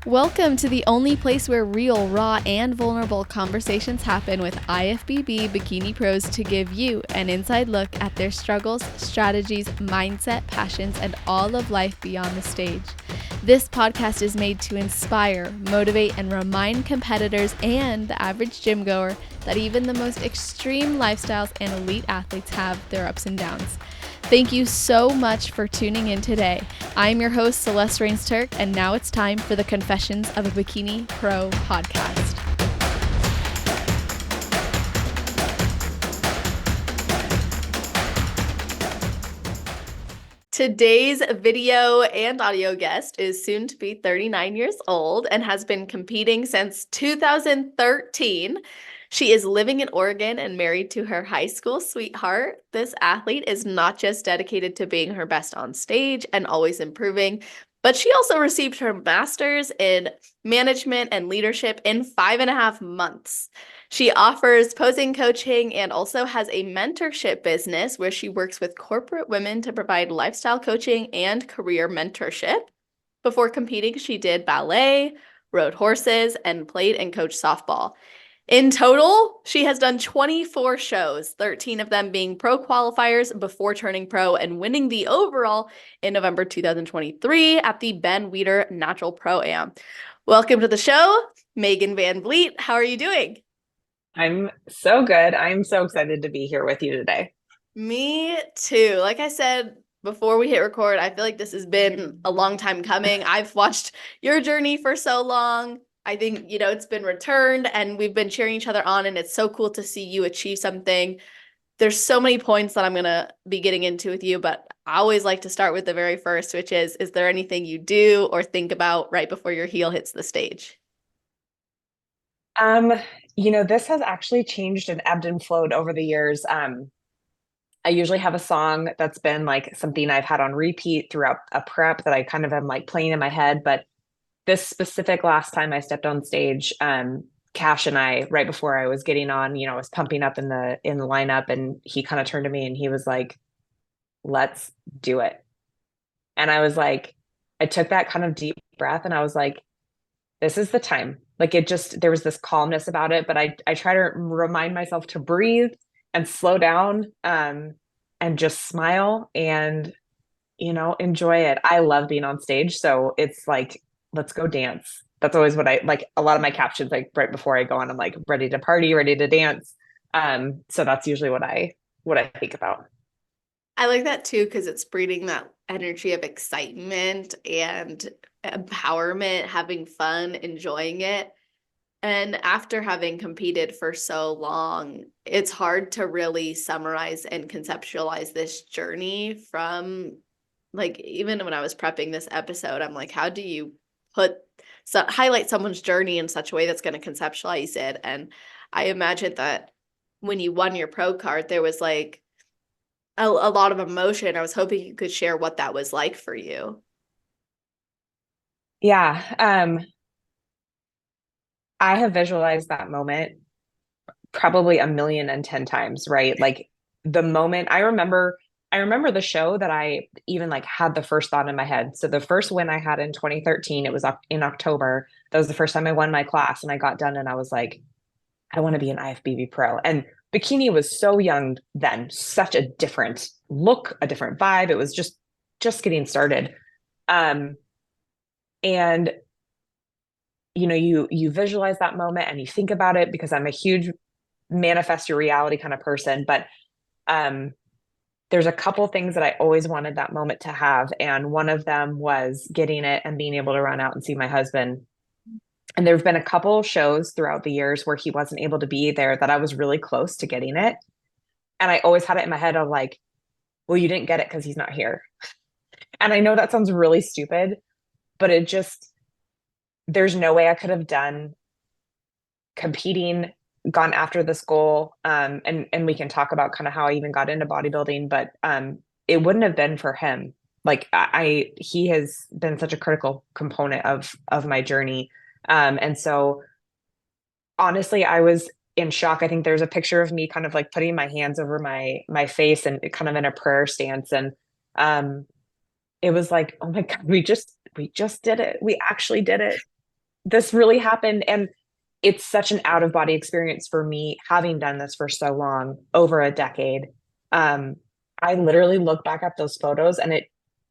Welcome to the only place where real, raw, and vulnerable conversations happen with IFBB Bikini Pros to give you an inside look at their struggles, strategies, mindset, passions, and all of life beyond the stage. This podcast is made to inspire, motivate, and remind competitors and the average gym goer that even the most extreme lifestyles and elite athletes have their ups and downs. Thank you so much for tuning in today. I'm your host, Celeste Rains-Turk, and now it's time for the Confessions of a Bikini Pro podcast. Today's video and audio guest is soon to be 39 years old and has been competing since 2013. She is living in Oregon and married to her high school sweetheart. This athlete is not just dedicated to being her best on stage and always improving, but she also received her master's in management and leadership in 5.5 months. She offers posing coaching and also has a mentorship business where she works with corporate women to provide lifestyle coaching and career mentorship. Before competing, she did ballet, rode horses, and played and coached softball. In total, she has done 24 shows, 13 of them being pro qualifiers before turning pro and winning the overall in November 2023 at the Ben Weider Natural Pro-Am. Welcome to the show, Megan Van Vleet. How are you doing? I'm so good. I'm so excited to be here with you today. Me too. Like I said before we hit record, I feel like this has been a long time coming. I've watched your journey for so long. I think, it's been returned and we've been cheering each other on, and it's so cool to see you achieve something. There's so many points that I'm going to be getting into with you, but I always like to start with the very first, which is there anything you do or think about right before your heel hits the stage? This has actually changed and ebbed and flowed over the years. I usually have a song that's been like something I've had on repeat throughout a prep that I kind of am like playing in my head. But this specific last time I stepped on stage, Cash and I, right before I was getting on, I was pumping up in the lineup, and he kind of turned to me and he was like, "Let's do it." And I was like, I took that kind of deep breath and I was like, this is the time. Like there was this calmness about it, but I try to remind myself to breathe and slow down, and just smile and, enjoy it. I love being on stage. So it's like, let's go dance. That's always what I like. A lot of my captions, like right before I go on, I'm like ready to party, ready to dance. So that's usually what I think about. I like that too, because it's breeding that energy of excitement and empowerment, having fun, enjoying it. And after having competed for so long, it's hard to really summarize and conceptualize this journey from, like, even when I was prepping this episode, I'm like, how do you highlight someone's journey in such a way that's going to conceptualize it? And I imagine that when you won your pro card, there was like a lot of emotion. I was hoping you could share what that was like for you. Yeah. I have visualized that moment probably 1,010,000 times, right? Like the moment I remember the show that I even like had the first thought in my head. So the first win I had in 2013, it was in October. That was the first time I won my class, and I got done and I was like, I want to be an IFBB pro. And bikini was so young then, such a different look, a different vibe. It was just getting started. And you visualize that moment and you think about it, because I'm a huge manifest your reality kind of person. But there's a couple things that I always wanted that moment to have. And one of them was getting it and being able to run out and see my husband. And there've been a couple shows throughout the years where he wasn't able to be there that I was really close to getting it. And I always had it in my head of like, well, you didn't get it because he's not here. And I know that sounds really stupid, but there's no way I could have done competing, gone after this goal. And we can talk about kind of how I even got into bodybuilding, but it wouldn't have been for him. Like he has been such a critical component of my journey. And so honestly, I was in shock. I think there's a picture of me kind of like putting my hands over my face and kind of in a prayer stance. And it was like, oh my God, we just did it. We actually did it. this really happened. And it's such an out of body experience for me, having done this for so long, over a decade. Um, I literally look back at those photos and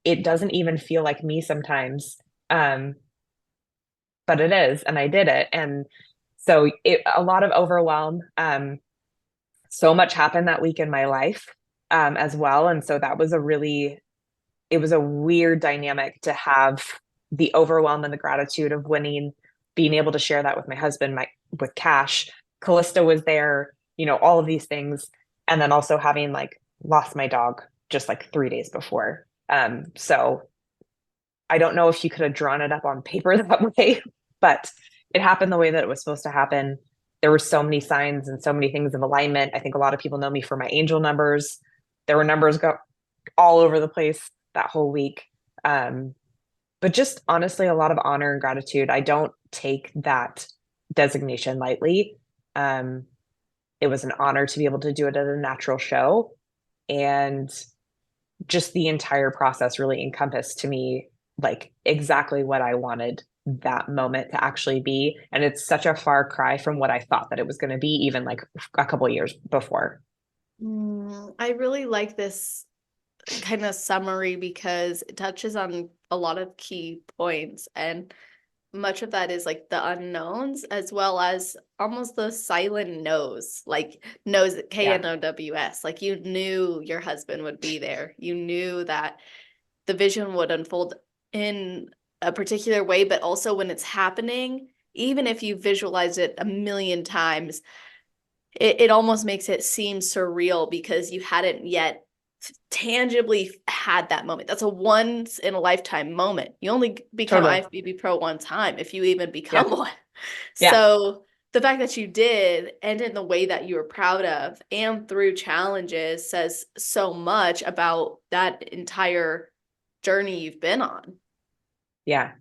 it doesn't even feel like me sometimes. Um, but it is, and I did it. And so a lot of overwhelm. So much happened that week in my life, as well. And so that was it was a weird dynamic to have the overwhelm and the gratitude of winning, being able to share that with my husband, with Cash. Callista was there, all of these things. And then also having like lost my dog just like 3 days before. So I don't know if you could have drawn it up on paper that way, but it happened the way that it was supposed to happen. There were so many signs and so many things of alignment. I think a lot of people know me for my angel numbers. There were numbers go all over the place that whole week. Um, but just honestly, a lot of honor and gratitude. I don't take that designation lightly. Um, it was an honor to be able to do it at a natural show. And just the entire process really encompassed to me like exactly what I wanted that moment to actually be. And it's such a far cry from what I thought that it was going to be, even like a couple years before. I really like this kind of summary because it touches on a lot of key points, and much of that is like the unknowns as well as almost the silent no's, like knows, Yeah, KNOWS. Like you knew your husband would be there. You knew that the vision would unfold in a particular way, but also when it's happening, even if you visualize it a million times, it almost makes it seem surreal because you hadn't yet tangibly had that moment. That's a once in a lifetime moment. You only become totally. IFBB pro one time if you even Yeah. become one. Yeah. So the fact that you did and in the way that you were proud of and through challenges says so much about that entire journey you've been on. Yeah.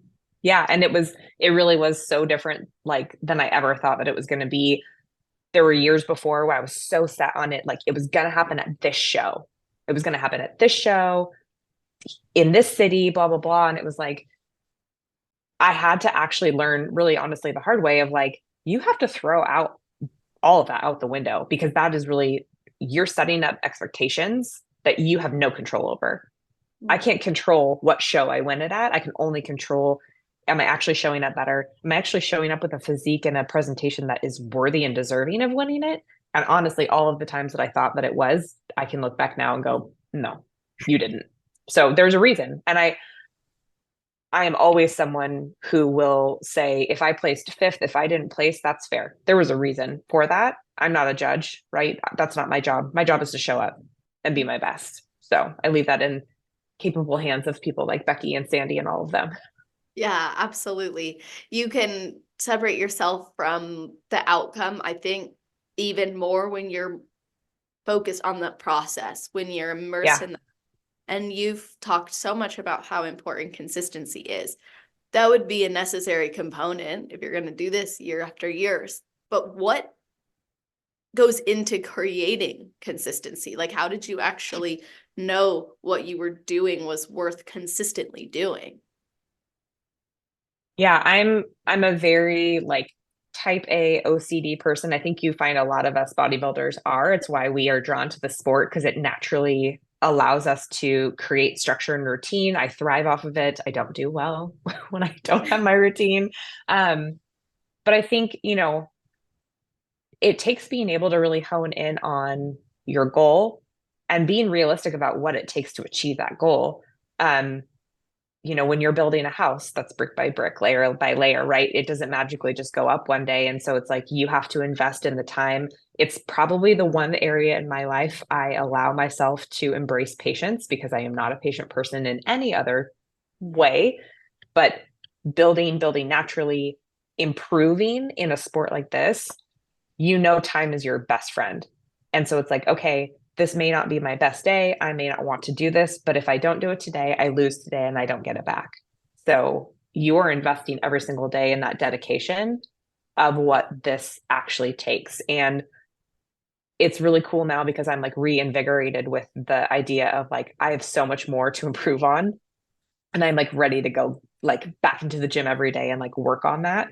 Yeah. And it really was so different, like, than I ever thought that it was going to be. There were years before where I was so set on it, like, it was going to happen at this show. It was going to happen at this show in this city, blah, blah, blah. And it was like, I had to actually learn, really honestly, the hard way of like, you have to throw out all of that out the window because that is really, you're setting up expectations that you have no control over. I can't control what show I win it at. I can only control, am I actually showing up better? Am I actually showing up with a physique and a presentation that is worthy and deserving of winning it? And honestly, all of the times that I thought that it was, I can look back now and go, no, you didn't. So there's a reason. And I am always someone who will say, if I placed fifth, if I didn't place, that's fair. There was a reason for that. I'm not a judge, right? That's not my job. My job is to show up and be my best. So I leave that in capable hands of people like Becky and Sandy and all of them. Yeah, absolutely. You can separate yourself from the outcome, I think, even more when you're focused on the process, when you're immersed Yeah. in that. And you've talked so much about how important consistency is. That would be a necessary component if you're going to do this year after years. But what goes into creating consistency? Like, how did you actually know what you were doing was worth consistently doing? Yeah, I'm a very like type A OCD person. I think you find a lot of us bodybuilders are. It's why we are drawn to the sport because it naturally allows us to create structure and routine. I thrive off of it. I don't do well when I don't have my routine. Um, but I think, it takes being able to really hone in on your goal and being realistic about what it takes to achieve that goal. Um, when you're building a house, that's brick by brick, layer by layer, right? It doesn't magically just go up one day. And so it's like you have to invest in the time. It's probably the one area in my life I allow myself to embrace patience because I am not a patient person in any other way. But building naturally, improving in a sport like this, time is your best friend. And so it's like, okay, this may not be my best day. I may not want to do this, but if I don't do it today, I lose today and I don't get it back. So you're investing every single day in that dedication of what this actually takes. And it's really cool now because I'm like reinvigorated with the idea of like, I have so much more to improve on. and I'm like ready to go like back into the gym every day and like work on that.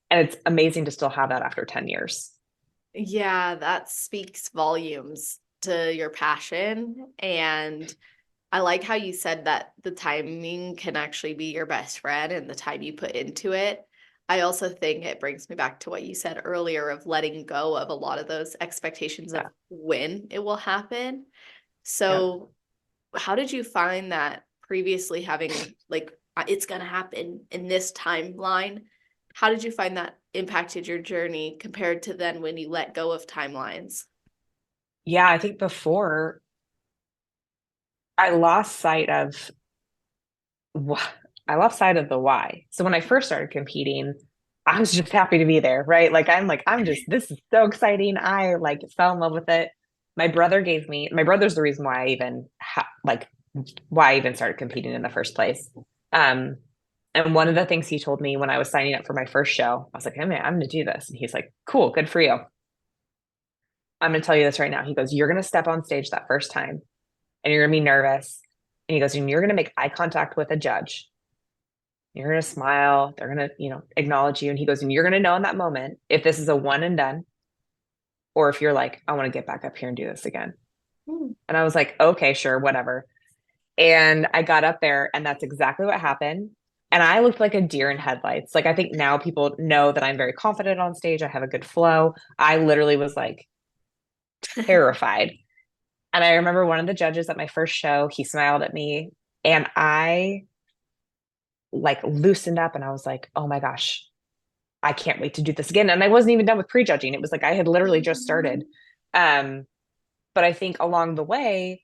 And it's amazing to still have that after 10 years. Yeah, that speaks volumes to your passion. And I like how you said that the timing can actually be your best friend and the time you put into it. I also think it brings me back to what you said earlier of letting go of a lot of those expectations of Yeah. when it will happen. Yeah. So, how did you find that previously having like it's gonna happen in this timeline? How did you find that impacted your journey compared to then when you let go of timelines? Yeah. I think before I lost sight of I lost sight of the why. So when I first started competing, I was just happy to be there, right? This is so exciting. I like fell in love with it. My brother's the reason why why I even started competing in the first place. Um, and one of the things he told me when I was signing up for my first show, I was like, hey man, I'm going to do this. And he's like, cool, good for you. I'm going to tell you this right now. He goes, you're going to step on stage that first time and you're going to be nervous. And he goes, and you're going to make eye contact with a judge. You're going to smile. They're going to, acknowledge you. And he goes, and you're going to know in that moment if this is a one and done or if you're like, I want to get back up here and do this again. Hmm. And I was like, okay, sure, whatever. And I got up there and that's exactly what happened. And I looked like a deer in headlights. Like I think now people know that I'm very confident on stage. I have a good flow. I literally was like terrified. And I remember one of the judges at my first show, he smiled at me and I like loosened up and I was like, oh my gosh, I can't wait to do this again. And I wasn't even done with prejudging. It was like I had literally just started. Um, but I think along the way,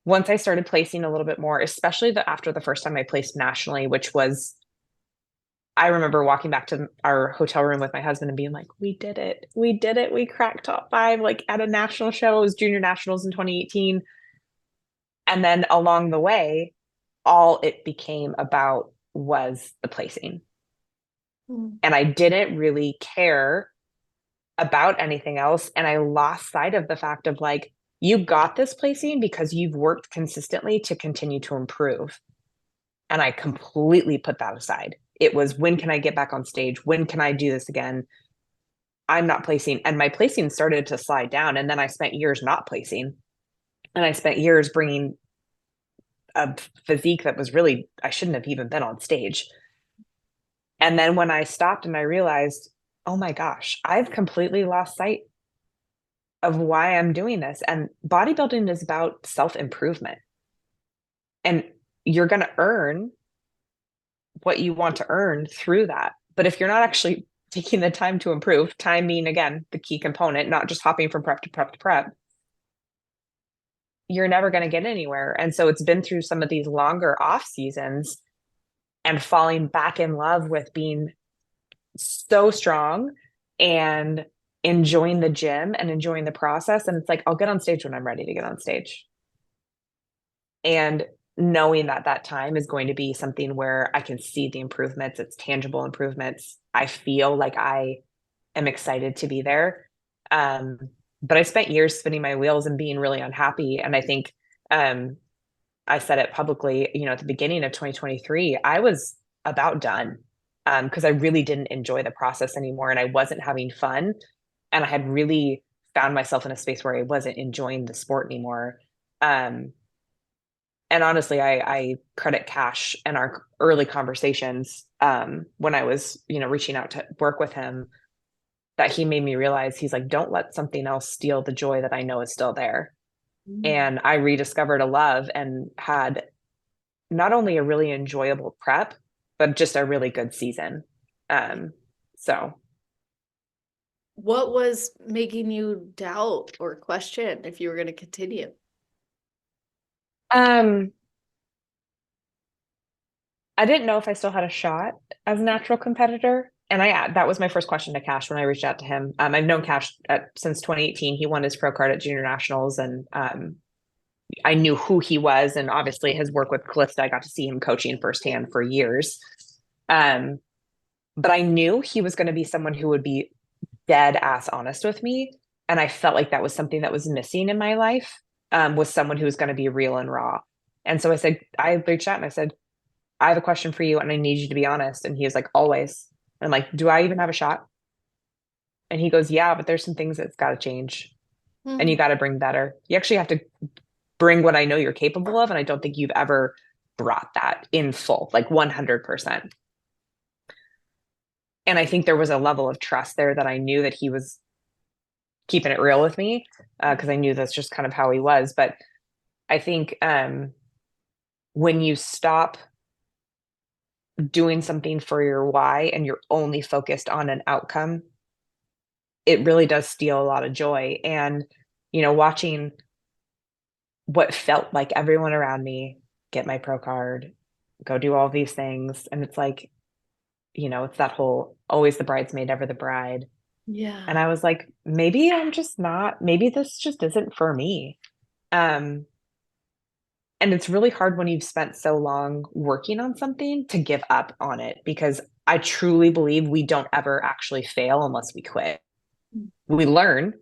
once I started placing a little bit more, especially after the first time I placed nationally, which was, I remember walking back to our hotel room with my husband and being like, we did it. We did it. We cracked top five, like at a national show. It was junior nationals in 2018. And then along the way, all it became about was the placing. Hmm. And I didn't really care about anything else. And I lost sight of the fact of like, you got this placing because you've worked consistently to continue to improve. And I completely put that aside. It was when can I get back on stage? When can I do this again? I'm not placing. And my placing started to slide down. And then I spent years not placing. And I spent years bringing a physique that was really, I shouldn't have even been on stage. And then when I stopped and I realized, oh my gosh, I've completely lost sight of why I'm doing this. And bodybuilding is about self improvement. And you're going to earn what you want to earn through that. But if you're not actually taking the time to improve, time being, again, the key component, not just hopping from prep to prep to prep, you're never going to get anywhere. And so it's been through some of these longer off seasons and falling back in love with being so strong and enjoying the gym and enjoying the process. And it's like, I'll get on stage when I'm ready to get on stage. And knowing that that time is going to be something where I can see the improvements, it's tangible improvements. I feel like I am excited to be there. Um, but I spent years spinning my wheels and being really unhappy. And I think um, I said it publicly, at the beginning of 2023, I was about done because I really didn't enjoy the process anymore and I wasn't having fun. And I had really found myself in a space where I wasn't enjoying the sport anymore. Um, and honestly, I credit Cash and our early conversations when I was, reaching out to work with him, that he made me realize he's like, don't let something else steal the joy that I know is still there. Mm. And I rediscovered a love and had not only a really enjoyable prep, but just a really good season. Um, so What was making you doubt or question if you were going to continue? um, I didn't know if I still had a shot as a natural competitor. And that was my first question to Cash when I reached out to him. I've known Cash since 2018. He won his pro card at Junior Nationals, and I knew who he was. And obviously, his work with Calista, I got to see him coaching firsthand for years. Um, but I knew he was going to be someone who would be dead ass honest with me. And I felt like that was something that was missing in my life, was someone who was going to be real and raw. And so I reached out and I said, I have a question for you and I need you to be honest. And he was like, always. And I'm like, do I even have a shot? And he goes, yeah, but there's some things that's got to change and you Hmm. got to bring better. You actually have to bring what I know you're capable of. And I don't think you've ever brought that in full, like 100%. And I think there was a level of trust there that I knew that he was keeping it real with me because I knew that's just kind of how he was. But I think when you stop doing something for your why and you're only focused on an outcome, it really does steal a lot of joy. And, watching what felt like everyone around me get my pro card, go do all these things. And it's like, it's that whole always the bridesmaid, never the bride. And Yeah. I was like, maybe I'm just not, maybe this just isn't for me. Um, and it's really hard when you've spent so long working on something to give up on it because I truly believe we don't ever actually fail unless we quit. We learn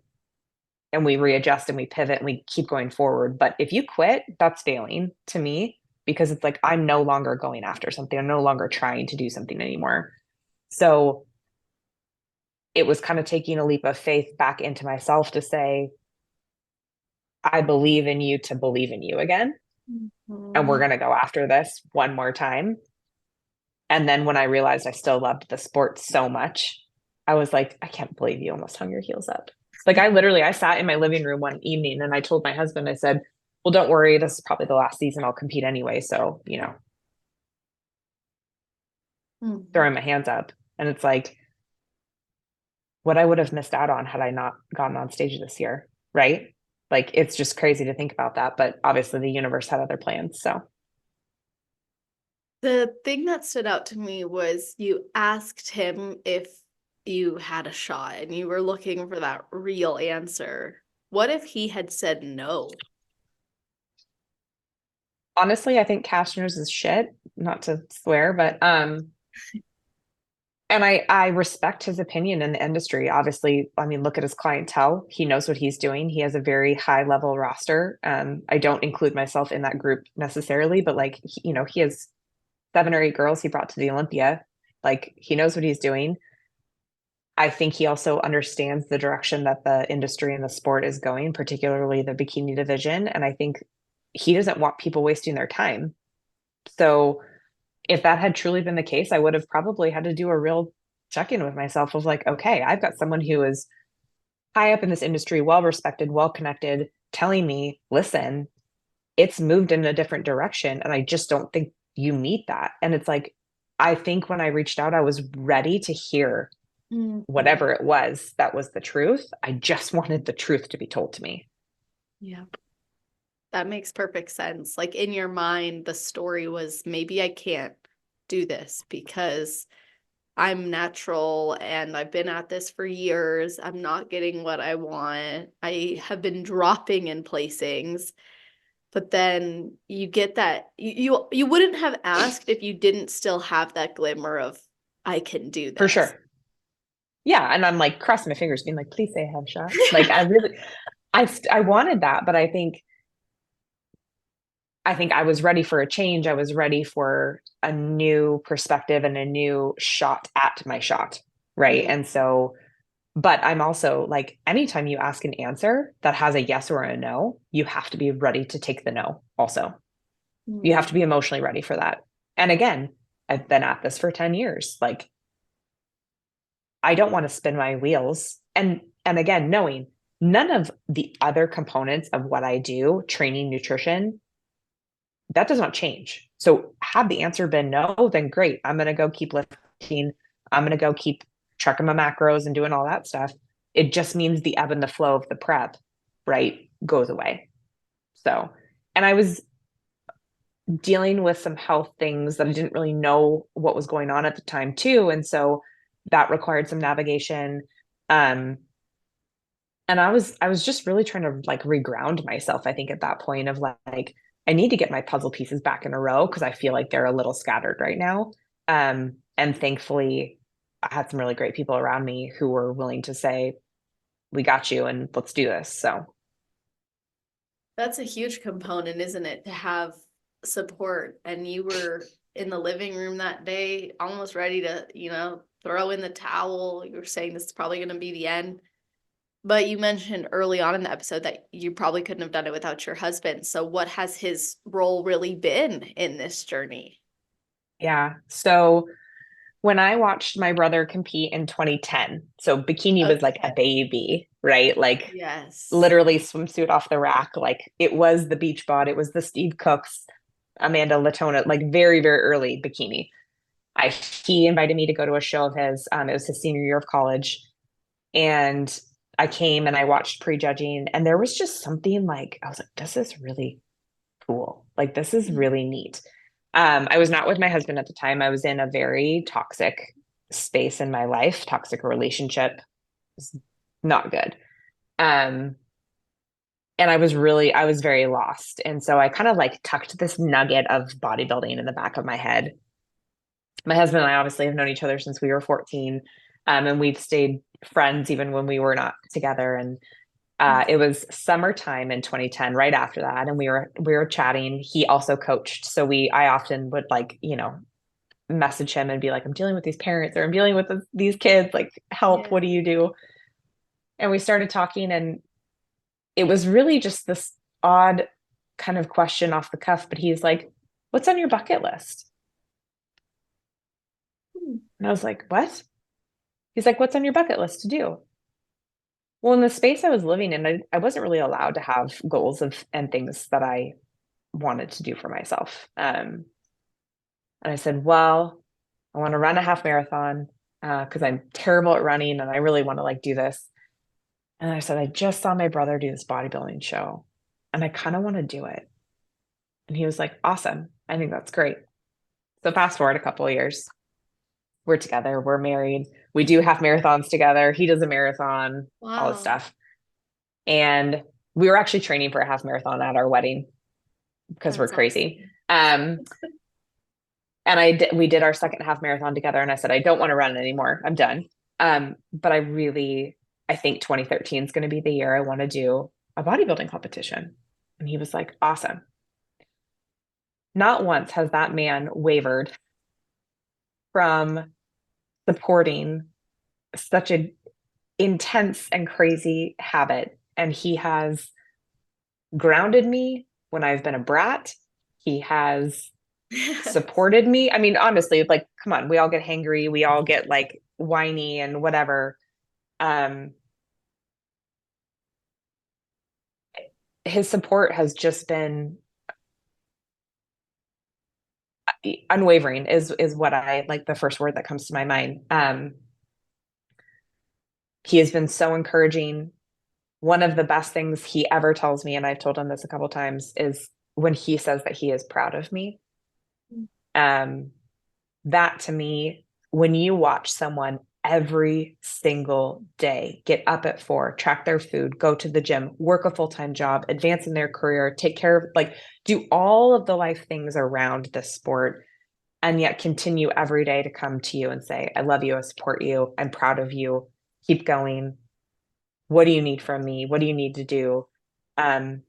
and we readjust and we pivot and we keep going forward. But if you quit, that's failing to me because it's like I'm no longer going after something. I'm no longer trying to do something anymore. So it was kind of taking a leap of faith back into myself to say, I believe in you to believe in you again. And we're Mhm. going to go after this one more time. And then when I realized I still loved the sport so much, I was like, I can't believe you almost hung your heels up. Like I sat in my living room one evening and I told my husband, I said, well, don't worry, this is probably the last season I'll compete anyway. So, Mhm. throwing my hands up. And it's like what I would have missed out on had I not gotten on stage this year. Right. Like it's just crazy to think about that. But obviously the universe had other plans. So The thing that stood out to me was you asked him if you had a shot and you were looking for that real answer. What if he had said no? honestly, I think Cashner's is shit, not to swear, but and I respect his opinion in the industry. Obviously, I mean, look at his clientele. He knows what he's doing. He has a very high level roster. I don't include myself in that group necessarily, but like, he has 7 or 8 girls he brought to the Olympia. Like, he knows what he's doing. I think he also understands the direction that the industry and the sport is going, particularly the bikini division. And I think he doesn't want people wasting their time. So if that had truly been the case, I would have probably had to do a real check in with myself of like, okay, I've got someone who is high up in this industry, well respected, well connected, telling me, listen, it's moved in a different direction. And I just don't think you meet that. And it's like, I think when I reached out, I was ready to hear Mhm. whatever it was that was the truth. I just wanted the truth to be told to me. Yeah, that makes perfect sense. Like in your mind, the story was maybe I can't do this because I'm natural and I've been at this for years. I'm not getting what I want. I have been dropping in placings. But then you get that you wouldn't have asked if you didn't still have that glimmer of I can do For this. sure. Yeah. And I'm like crossing my fingers, being like, please say I have a shot. Like I really, I wanted that, but I think I was ready for a change. I was ready for a new perspective and a new shot at my shot. Right. Mm, And so, but I'm also like, anytime you ask an answer that has a yes or a no, you have to be ready to take the no also. You have to mm, be emotionally ready for that. And again, I've been at this for 10 years. Like, I don't want to spin my wheels. And again, knowing none of the other components of what I do, training, nutrition, that does not change. So had the answer been no, then great. I'm going to go keep lifting. I'm going to go keep checking my macros and doing all that stuff. It just means the ebb and the flow of the prep, right, goes away. So, and I was dealing with some health things that I didn't really know what was going on at the time too. And so that required some navigation. Um, and I was just really trying to like reground myself, I think, at that point of like, I need to get my puzzle pieces back in a row because I feel like they're a little scattered right now. And thankfully I had some really great people around me who were willing to say, we got you and let's do this. So that's a huge component, isn't it, to have support and you were in the living room that day, almost ready to, throw in the towel. You were saying this is probably going to be the end. But you mentioned early on in the episode that you probably couldn't have done it without your husband. So what has his role really been in this journey? Yeah. So when I watched my brother compete in 2010, so Bikini was like a Okay. baby, right? Like Yes. literally swimsuit off the rack. Like it was the Beach Bod, it was the Steve Cooks, Amanda Latona, like very, very early Bikini. He invited me to go to a show of his. It was his senior year of college. And I came and I watched prejudging, and there was just something like, I was like, this is really cool. Like, this is really neat. I was not with my husband at the time. I was in a very toxic space in my life, toxic relationship. Was not good. Um, and I was very lost. And so I kind of like tucked this nugget of bodybuilding in the back of my head. My husband and I obviously have known each other since we were 14. And we've stayed friends even when we were not together. And it was summertime in 2010, right after that, and we were chatting. He also coached, so I often would like message him and be like, I'm dealing with these parents, or I'm dealing with these kids. Like, help! What Yeah. do you do? And we started talking, and it was really just this odd kind of question off the cuff. But he's like, "What's on your bucket list?" And I was like, "What?" He's like, "What's on your bucket list to do?" Well, in the space I was living in, I wasn't really allowed to have goals and things that I wanted to do for myself. And I said, well, I want to run a half marathon because I'm terrible at running and I really want to like do this. And I said, I just saw my brother do this bodybuilding show and I kind of want to do it. And he was like, awesome. I think that's great. So fast forward a couple of years, we're together, we're married, we do half marathons together. He does a marathon, all this Wow. stuff. And we were actually training for a half marathon at our wedding because we're That's crazy. awesome. And we did our second half marathon together. And I said, I don't want to run anymore. I'm done. But I think 2013 is going to be the year I want to do a bodybuilding competition. And he was like, awesome. Not once has that man wavered from supporting such an intense and crazy habit. And he has grounded me when I've been a brat. He has supported me. I mean, honestly, like, come on, we all get hangry, we all get like whiny and whatever. Um, his support has just been unwavering is what I like the first word that comes to my mind. He has been so encouraging. One of the best things he ever tells me, and I've told him this a couple times, is when he says that he is proud of me. Um, that to me, when you watch someone every single day get up at 4, track their food, go to the gym, work a full-time job, advance in their career, take care of, like, do all of the life things around this sport, and yet continue every day to come to you and say, I love you, I support you, I'm proud of you, keep going. What do you need from me? What do you need to do? Um,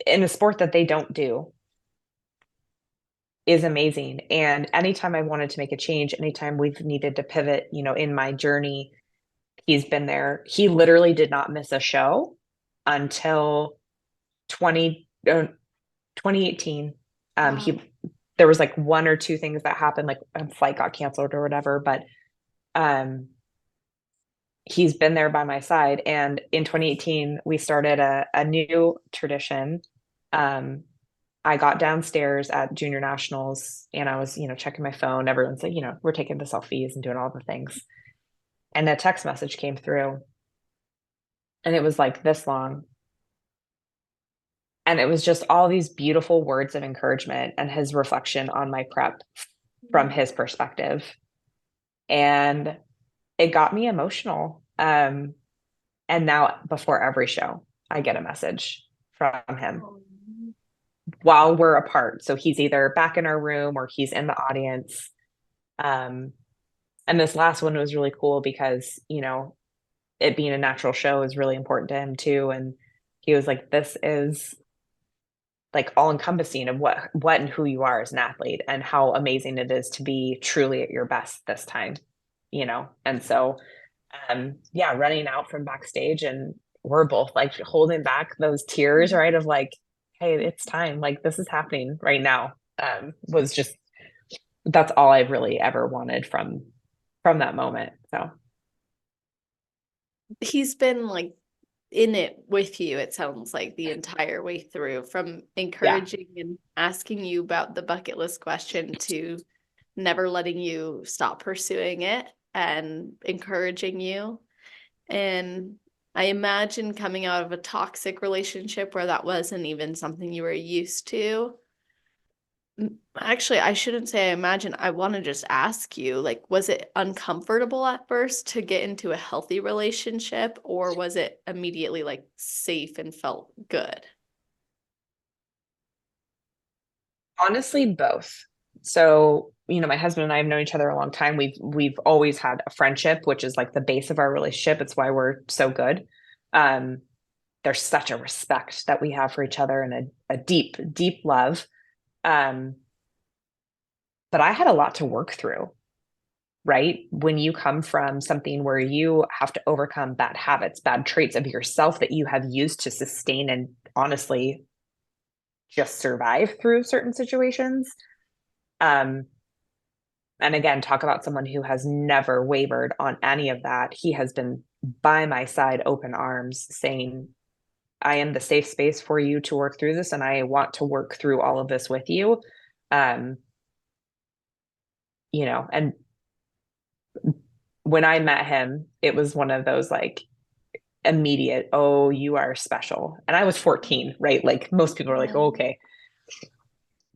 in a sport that they don't do is amazing. And anytime I wanted to make a change, anytime we've needed to pivot, in my journey, he's been there. He literally did not miss a show until 2018. Wow. He There was like one or two things that happened, like a flight got canceled or whatever, but um he's been there by my side. And in 2018, we started a new tradition. Um, I got downstairs at junior nationals and I was, checking my phone. Everyone's like, we're taking the selfies and doing all the things. And a text message came through and it was like this long. And it was just all these beautiful words of encouragement and his reflection on my prep from his perspective. And it got me emotional. And now before every show, I get a message from him while we're apart. So he's either back in our room or he's in the audience. Um, and this last one was really cool because, it being a natural show is really important to him too. And he was like, this is like all encompassing of what and who you are as an athlete and how amazing it is to be truly at your best this time, And so, yeah, running out from backstage and we're both like holding back those tears, right? Of like, hey, it's time. Like this is happening right now. Was just that's all I really ever wanted from that moment. So He's been like in it with you, it sounds like, the entire way through, from yeah. encouraging and asking you about the bucket list question to never letting you stop pursuing it and encouraging you. And I imagine coming out of a toxic relationship where that wasn't even something you were used to. Actually, I shouldn't say I imagine. I want to just ask you, like, was it uncomfortable at first to get into a healthy relationship, or was it immediately like safe and felt good? Honestly, both. So, my husband and I have known each other a long time. We've always had a friendship, which is like the base of our relationship. It's why we're so good. Um, there's such a respect that we have for each other and a deep, deep love. Um, but I had a lot to work through, right? When you come from something where you have to overcome bad habits, bad traits of yourself that you have used to sustain and honestly just survive through certain situations. Um, and again, talk about someone who has never wavered on any of that. He has been by my side, open arms, saying, I am the safe space for you to work through this, and I want to work through all of this with you. Um, and when I met him, it was one of those like immediate, oh, you are special. And I was 14, right? Like most people are like, oh, okay.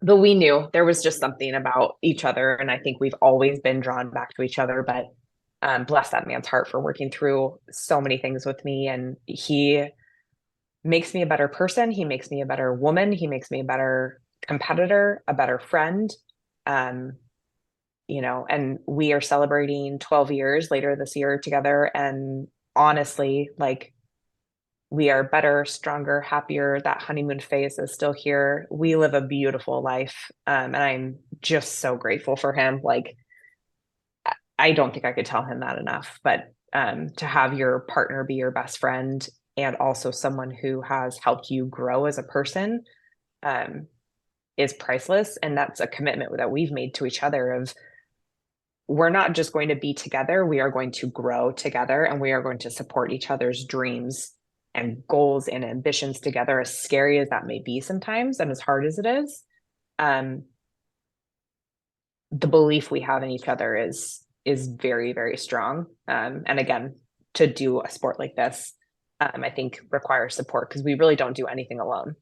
But we knew there was just something about each other. And I think we've always been drawn back to each other. But bless that man's heart for working through so many things with me. And he makes me a better person. He makes me a better woman. He makes me a better competitor, a better friend. Um, and we are celebrating 12 years later this year together. And honestly, like we are better, stronger, happier. That honeymoon phase is still here. We live a beautiful life. And I'm just so grateful for him. Like, I don't think I could tell him that enough, but to have your partner be your best friend and also someone who has helped you grow as a person um, is priceless. And that's a commitment that we've made to each other of we're not just going to be together, we are going to grow together and we are going to support each other's dreams and goals and ambitions together, as scary as that may be sometimes and as hard as it is. Um, the belief we have in each other is very, very strong. And again, to do a sport like this, I think requires support because we really don't do anything alone.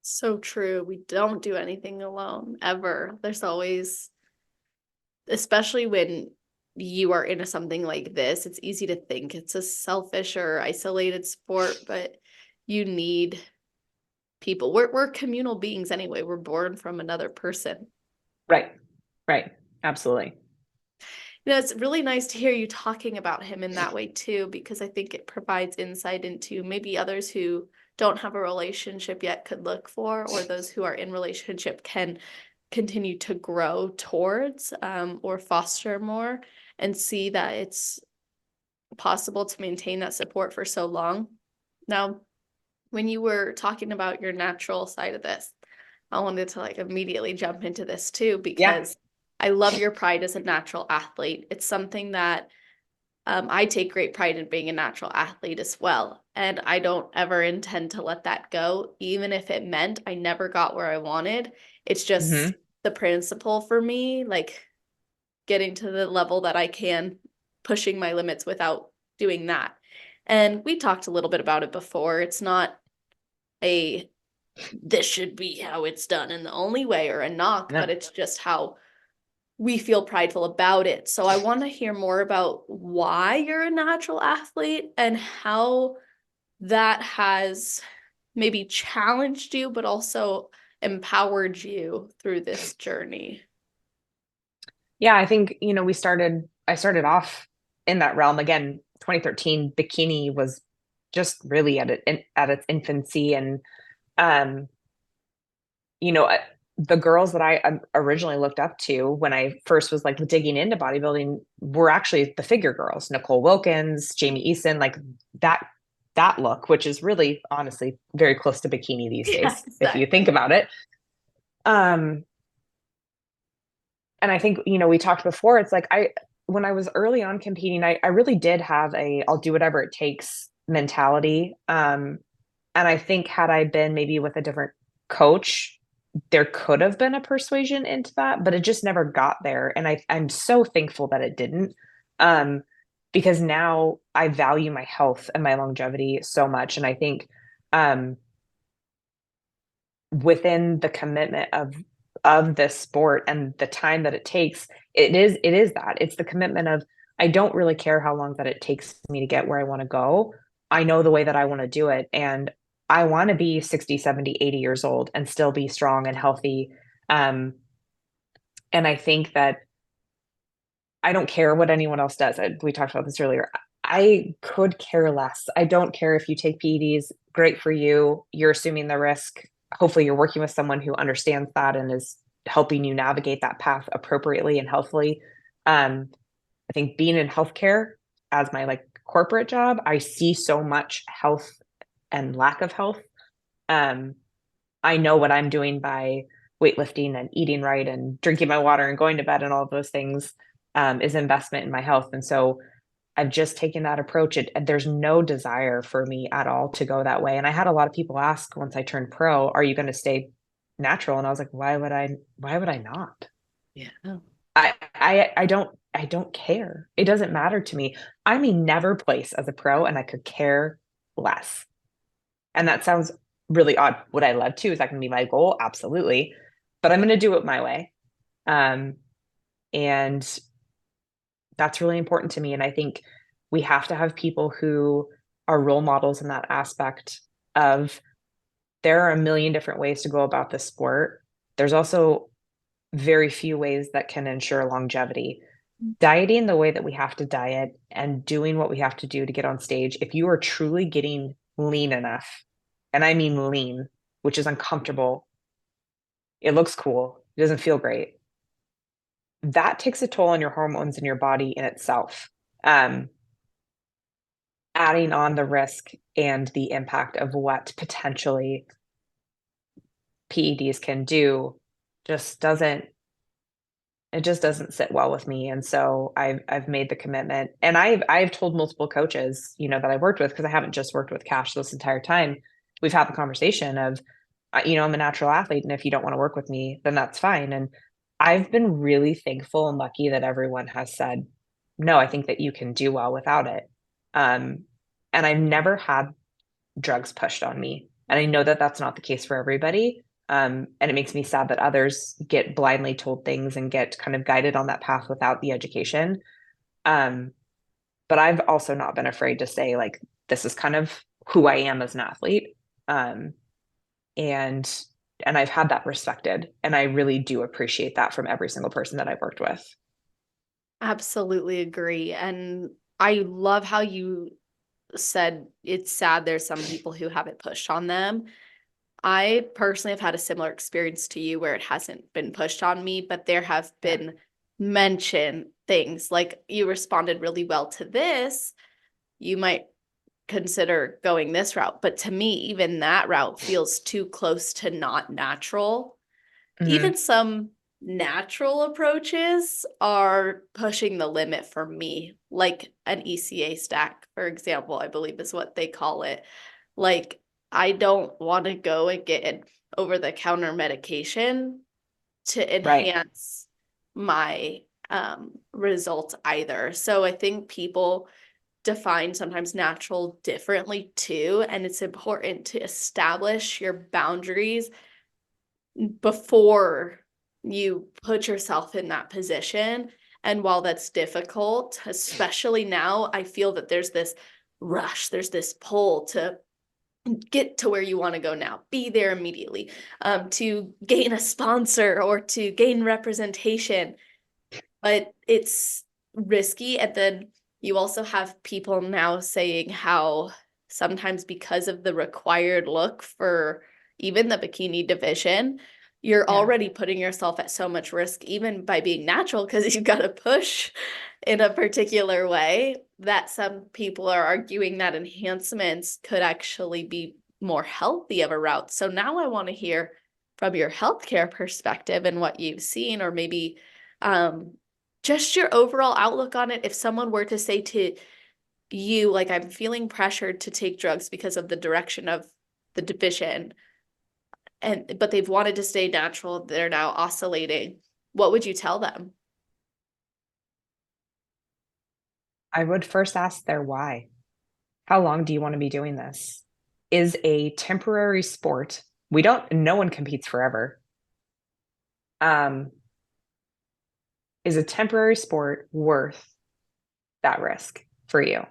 So true. We don't do anything alone ever. There's always, especially when you are into something like this, it's easy to think it's a selfish or isolated sport, but you need people. We're communal beings anyway. We're born from another person. Right. Right. Absolutely. It's really nice to hear you talking about him in that way too, because I think it provides insight into maybe others who don't have a relationship yet could look for, or those who are in relationship can continue to grow towards, or foster more and see that it's possible to maintain that support for so long. Now, when you were talking about your natural side of this, I wanted to like immediately jump into this too, Yeah. because I love your pride as a natural athlete. It's something that I take great pride in being a natural athlete as well. And I don't ever intend to let that go, even if it meant I never got where I wanted. It's just Hmm. the principle for me, like getting to the level that I can, pushing my limits without doing that. And we talked a little bit about it before. It's not a this should be how it's done in the only way or a knock, No. but it's just how we feel prideful about it. So I want to hear more about why you're a natural athlete and how that has maybe challenged you, but also empowered you through this journey. Yeah, I think, I started off in that realm again, 2013, bikini was just really at its infancy. And um, you know, the girls that I originally looked up to when I first was like digging into bodybuilding were actually the figure girls, Nicole Wilkins, Jamie Eason, like that look, which is really honestly very close to bikini these Yeah, days, if you think exactly. about it. Um, and I think, we talked before, it's like when I was early on competing, I really did have a I'll do whatever it takes mentality. And I think had I been maybe with a different coach, there could have been a persuasion into that, but it just never got there. And I'm so thankful that it didn't. Um, because now I value my health and my longevity so much. And I think um within the commitment of this sport and the time that it takes, it is that. It's the commitment of I don't really care how long that it takes me to get where I want to go. I know the way that I want to do it, and I want to be 60, 70, 80 years old and still be strong and healthy. Um, and I think that I don't care what anyone else does. We talked about this earlier. I could care less. I don't care if you take PEDs, great for you. You're assuming the risk. Hopefully, you're working with someone who understands that and is helping you navigate that path appropriately and healthfully. I think being in healthcare as my like corporate job, I see so much health and lack of health. Um, I know what I'm doing by weightlifting and eating right and drinking my water and going to bed and all of those things is investment in my health. And so I've just taken that approach. There's no desire for me at all to go that way. And I had a lot of people ask once I turned pro, "Are you going to stay natural?" And I was like, "Why would I? Why would I not? Yeah. I don't care. It doesn't matter to me. I may never place as a pro, and I could care less." And that sounds really odd. Would I love to? Is that going to be my goal? Absolutely. But I'm going to do it my way. Um, and that's really important to me. And I think we have to have people who are role models in that aspect of there are a million different ways to go about this sport. There's also very few ways that can ensure longevity. Dieting the way that we have to diet and doing what we have to do to get on stage, if you are truly getting lean enough, and I mean lean, which is uncomfortable, it looks cool, it doesn't feel great, that takes a toll on your hormones in your body in itself. Um, Adding on the risk and the impact of what potentially PEDs can do just doesn't it just doesn't sit well with me. And so I've made the commitment, and I've told multiple coaches, that I've worked with, because I haven't just worked with Cash this entire time. We've had the conversation of, I'm a natural athlete, and if you don't want to work with me, then that's fine. And I've been really thankful and lucky that everyone has said, no, I think that you can do well without it. Um, and I've never had drugs pushed on me. And I know that that's not the case for everybody. And it makes me sad that others get blindly told things and get kind of guided on that path without the education. Um, but I've also not been afraid to say, like, this is kind of who I am as an athlete. Um, and I've had that respected. And I really do appreciate that from every single person that I've worked with. Absolutely agree. And I love how you said it's sad there's some people who have it pushed on them. I personally have had a similar experience to you where it hasn't been pushed on me, but there have Yeah. been mentioned things like you responded really well to this. You might consider going this route. But to me, even that route feels too close to not natural. Mm-hmm. Even some natural approaches are pushing the limit for me, like an ECA stack, for example, I believe is what they call it. Like, I don't want to go and get an over the counter medication to Right. enhance my results either. So I think people define sometimes natural differently too. And it's important to establish your boundaries before you put yourself in that position. And while that's difficult, especially now, I feel that there's this rush, there's this pull to get to where you want to go now, be there immediately, to gain a sponsor or to gain representation. But it's risky. And then you also have people now saying how sometimes because of the required look for even the bikini division, you're Yeah. already putting yourself at so much risk, even by being natural, because you've got to push in a particular way, that some people are arguing that enhancements could actually be more healthy of a route. So now I want to hear from your healthcare perspective and what you've seen, or maybe um, just your overall outlook on it. If someone were to say to you, like, I'm feeling pressured to take drugs because of the direction of the division, and but they've wanted to stay natural, they're now oscillating, what would you tell them? I would first ask their why. How long do you want to be doing this? Is a temporary sport, no one competes forever. Um, is a temporary sport worth that risk for you?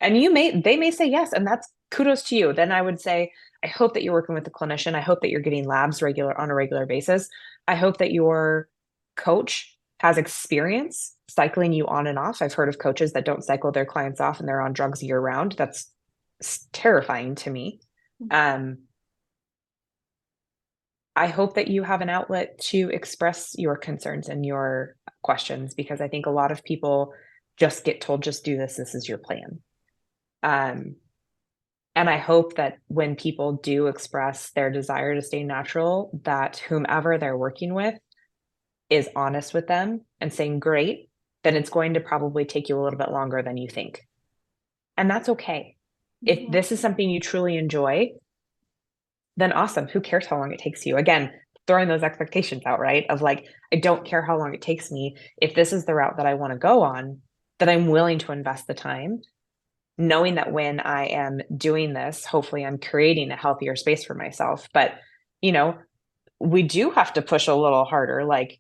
And they may say yes, and that's kudos to you. Then I would say, I hope that you're working with a clinician. I hope that you're getting labs on a regular basis. I hope that your coach has experience cycling you on and off. I've heard of coaches that don't cycle their clients off and they're on drugs year round. That's terrifying to me. Um, I hope that you have an outlet to express your concerns and your questions, because I think a lot of people just get told, just do this. This is your plan. Um, and I hope that when people do express their desire to stay natural, that whomever they're working with is honest with them and saying, great, then it's going to probably take you a little bit longer than you think. And that's okay. If Mhm. this is something you truly enjoy, then awesome. Who cares how long it takes you? Again, throwing those expectations out, right? Of like, I don't care how long it takes me. If this is the route that I want to go on, then I'm willing to invest the time, knowing that when I am doing this, hopefully I'm creating a healthier space for myself. But, you know, we do have to push a little harder. Like,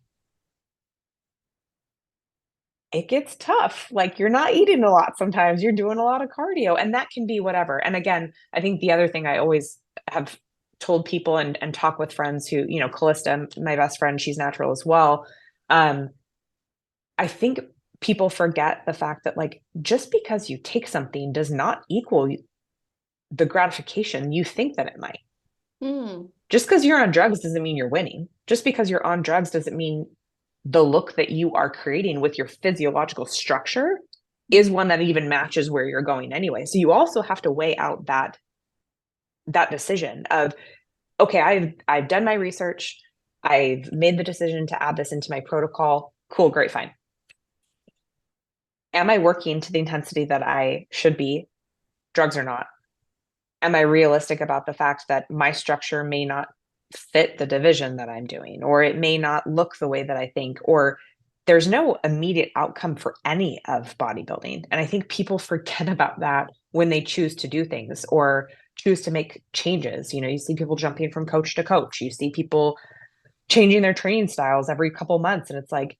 it gets tough. Like, you're not eating a lot sometimes, you're doing a lot of cardio, and that can be whatever. And again, I think the other thing I always have told people and talk with friends who, Callista, my best friend, she's natural as well. Um, I think people forget the fact that, like, just because you take something does not equal the gratification you think that it might. Hmm. Just because you're on drugs doesn't mean you're winning. Just because you're on drugs doesn't mean the look that you are creating with your physiological structure is one that even matches where you're going anyway. So you also have to weigh out that decision of, okay, I've done my research, I've made the decision to add this into my protocol. Cool, great, fine. Am I working to the intensity that I should be, drugs or not? Am I realistic about the fact that my structure may not fit the division that I'm doing, or it may not look the way that I think, or there's no immediate outcome for any of bodybuilding. And I think people forget about that when they choose to do things or choose to make changes. You see people jumping from coach to coach, you see people changing their training styles every couple months. And it's like,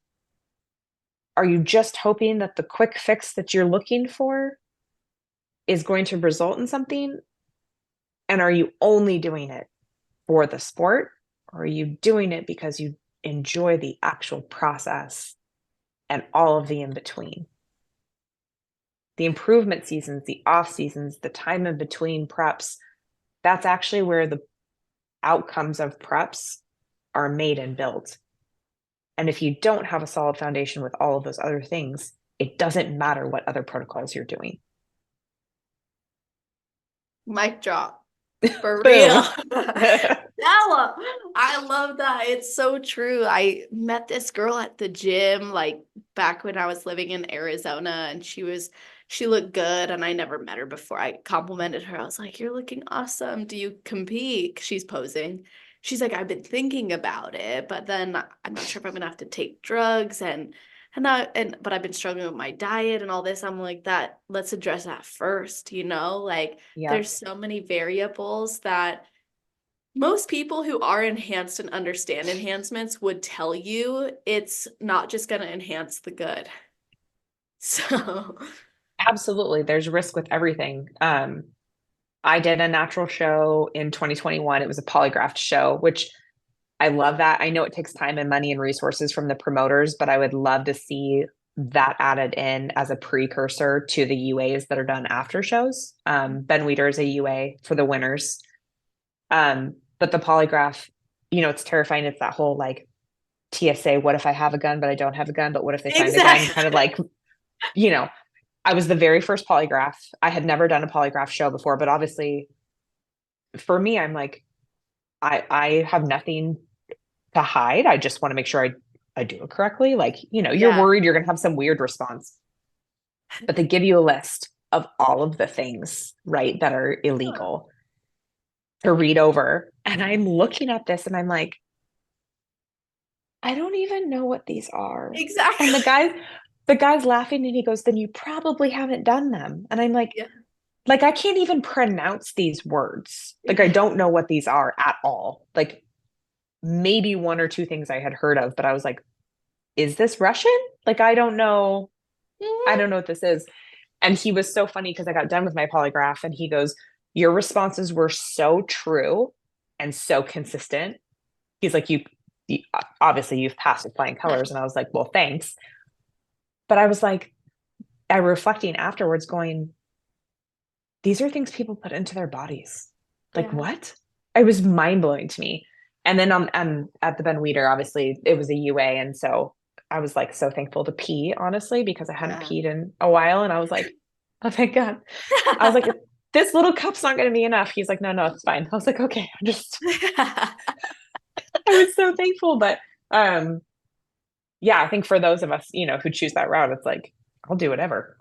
are you just hoping that the quick fix that you're looking for is going to result in something? And are you only doing it for the sport, or are you doing it because you enjoy the actual process and all of the in between? The improvement seasons, the off seasons, the time in between preps, that's actually where the outcomes of preps are made and built. And if you don't have a solid foundation with all of those other things, it doesn't matter what other protocols you're doing. Mic drop. For real. Boom. Bella, I love that. It's so true. I met this girl at the gym like back when I was living in Arizona, and she looked good, and I never met her before. I complimented her. I was like, "You're looking awesome. Do you compete?" She's posing. She's like, "I've been thinking about it, but then I'm not sure if I'm gonna have to take drugs but I've been struggling with my diet and all this." I'm like, that, let's address that first, Like, Yep. there's so many variables that most people who are enhanced and understand enhancements would tell you it's not just going to enhance the good. So, Absolutely. There's risk with everything. I did a natural show in 2021. It was a polygraphed show, which I love that. I know it takes time and money and resources from the promoters, but I would love to see that added in as a precursor to the UAs that are done after shows. Ben Weider is a UA for the winners. But the polygraph it's terrifying. It's that whole like TSA, what if I have a gun, but I don't have a gun, but what if they find the gun? Exactly. Kind of like, you know, I was the very first polygraph. I had never done a polygraph show before, but obviously for me, I'm like, I have nothing to hide. I just want to make sure I do it correctly. Like, you're Yeah. worried you're going to have some weird response, but they give you a list of all of the things, right, that are Huh. illegal to read over. And I'm looking at this and I'm like, I don't even know what these are. And Exactly. the guy's laughing and he goes, then you probably haven't done them. And I'm Yeah. like, I can't even pronounce these words. Like, I Yeah. don't know what these are at all. Like, maybe one or two things I had heard of, but I was like, is this Russian? Like, I don't know. I Mhm. don't know what this is. And he was so funny because I got done with my polygraph and he goes, your responses were so true and so consistent. He's like, you obviously you've passed with flying colors. And I was like, well, thanks. But I was like, I reflecting afterwards going, these are things people put into their bodies. Like Yeah. what? It was mind blowing to me. And then at the Ben Weeder, obviously it was a UA. And so I was like so thankful to pee, honestly, because I hadn't Yeah. peed in a while. And I was like, oh, thank God. I was like, this little cup's not going to be enough. He's like, no, no, it's fine. I was like, okay, I was so thankful. But um, yeah, I think for those of us, who choose that route, it's like, I'll do whatever.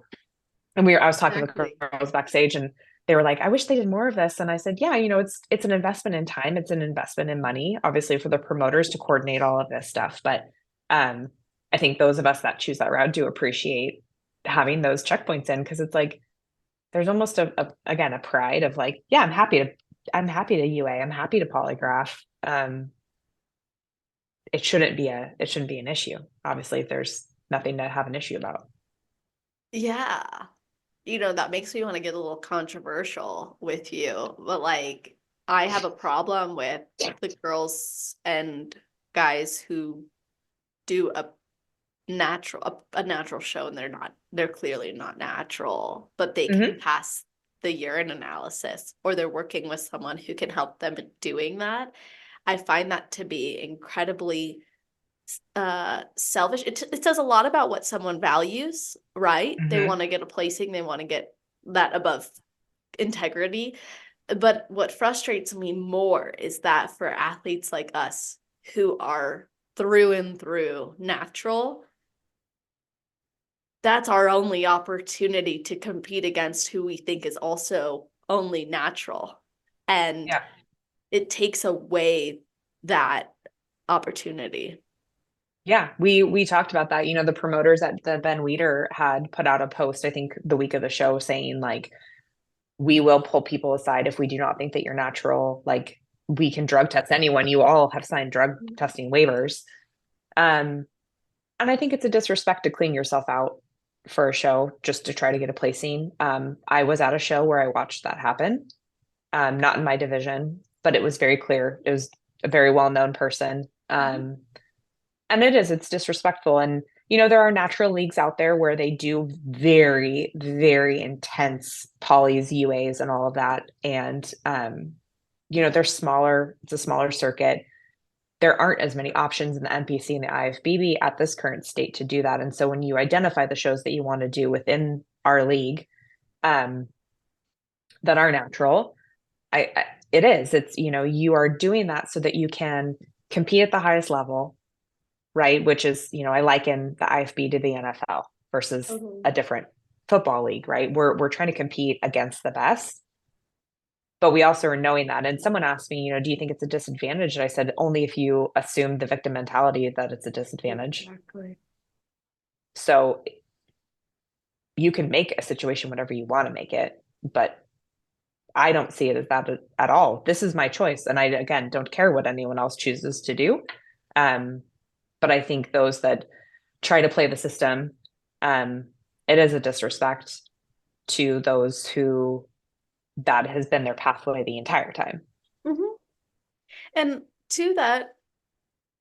And I was talking with Exactly. girls backstage and they were like, I wish they did more of this. And I said, yeah, it's an investment in time. It's an investment in money, obviously for the promoters to coordinate all of this stuff. But um, I think those of us that choose that route do appreciate having those checkpoints in because it's like, there's almost again, a pride of like, yeah, I'm happy to UA. I'm happy to polygraph. It shouldn't be an issue. Obviously, if there's nothing to have an issue about. Yeah. That makes me want to get a little controversial with you, but like, I have a problem with the girls and guys who do a natural show and they're clearly not natural, but they can Hmm. pass the urine analysis or they're working with someone who can help them in doing that. I find that to be incredibly selfish. It says a lot about what someone values, right? They Hmm. want to get a placing, they want to get that above integrity. But what frustrates me more is that for athletes like us who are through and through natural, that's our only opportunity to compete against who we think is also only natural. And Yeah. it takes away that opportunity. Yeah, we talked about that. The promoters at the Ben Weeder had put out a post, I think, the week of the show saying like, we will pull people aside if we do not think that you're natural. Like, we can drug test anyone. You all have signed drug testing waivers. Um, and I think it's a disrespect to clean yourself out for a show just to try to get a placing. I was at a show where I watched that happen. Not in my division, but it was very clear. It was a very well-known person. And it's disrespectful. And, there are natural leagues out there where they do very, very intense polys, UAs, and all of that. And, they're smaller, it's a smaller circuit. There aren't as many options in the NPC and the IFBB at this current state to do that. And so when you identify the shows that you want to do within our league, um, that are natural, you are doing that so that you can compete at the highest level, right? Which is, I liken the IFB to the NFL versus Mhm. a different football league, right? We're trying to compete against the best, but we also are knowing that. And someone asked me, do you think it's a disadvantage? And I said, only if you assume the victim mentality that it's a disadvantage. Exactly. So you can make a situation whatever you want to make it, but I don't see it as that at all. This is my choice. And I, again, don't care what anyone else chooses to do. Um, but I think those that try to play the system, um, it is a disrespect to those who that has been their pathway the entire time. Mhm. And to that,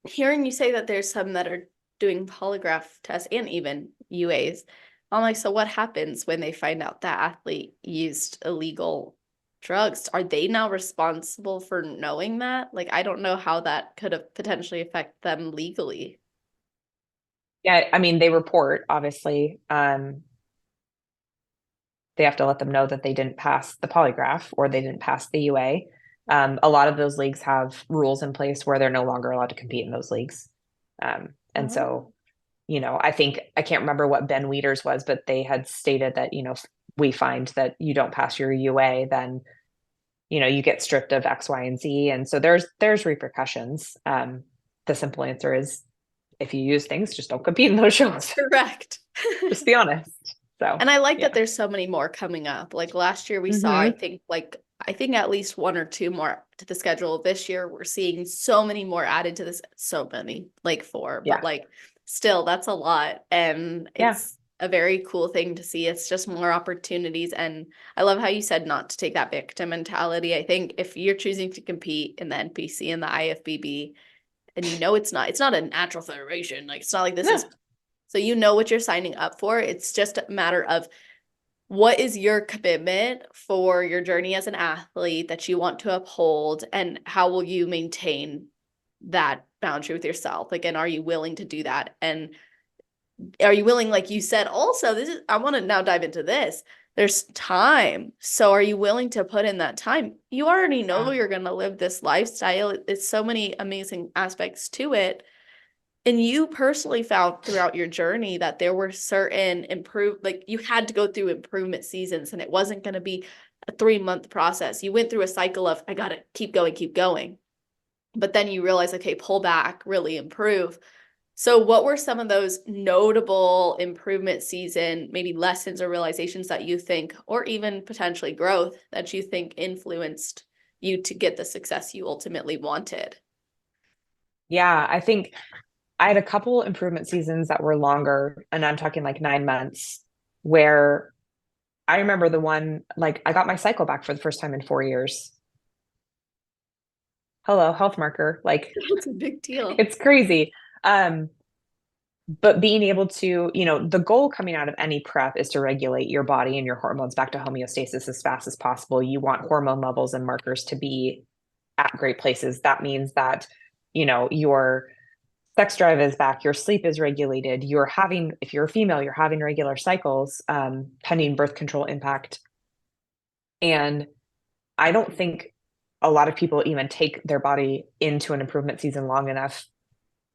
hearing you say that there's some that are doing polygraph tests and even UAs, I'm like, so what happens when they find out that athlete used illegal drugs. Are they now responsible for knowing that? Like, I don't know how that could have potentially affect them legally. Yeah, I mean, they report, obviously. They have to let them know that they didn't pass the polygraph or they didn't pass the UA. A lot of those leagues have rules in place where they're no longer allowed to compete in those leagues. And Oh. so, I think I can't remember what Ben Wieters was, but they had stated that, if we find that you don't pass your UA, then, you get stripped of X, Y, and Z. And so there's repercussions. The simple answer is if you use things, just don't compete in those shows. Correct. Just be honest. So And I like that yeah. there's so many more coming up. Like last year we saw, Hmm. I think at least one or two more to the schedule. This year we're seeing so many more added to this. So many, like four, but Yeah. like still that's a lot. And Yeah. it's a very cool thing to see. It's just more opportunities. And I love how you said not to take that victim mentality. I think if you're choosing to compete in the NPC and the IFBB, and it's not a natural federation. Like it's not like this is, No. so you know what you're signing up for. It's just a matter of what is your commitment for your journey as an athlete that you want to uphold, and how will you maintain that boundary with yourself? Like, and are you willing to do that? And are you willing, like you said, also, I want to now dive into this. There's time. So are you willing to put in that time? You already know Yeah. you're going to live this lifestyle. It's so many amazing aspects to it. And you personally found throughout your journey that there were certain like you had to go through improvement seasons, and it wasn't going to be a 3-month process. You went through a cycle of, I got to keep going, keep going. But then you realize, okay, pull back, really improve. So what were some of those notable improvement season, maybe lessons or realizations that you think, or even potentially growth that you think influenced you to get the success you ultimately wanted? Yeah. I think I had a couple improvement seasons that were longer, and I'm talking like 9 months, where I remember the one, like I got my cycle back for the first time in 4 years. Hello, health marker. Like It's a big deal. it's crazy. Um, but being able to, the goal coming out of any prep is to regulate your body and your hormones back to homeostasis as fast as possible. You want hormone levels and markers to be at great places. That means that, your sex drive is back, your sleep is regulated, if you're a female, you're having regular cycles, pending birth control impact. And I don't think a lot of people even take their body into an improvement season long enough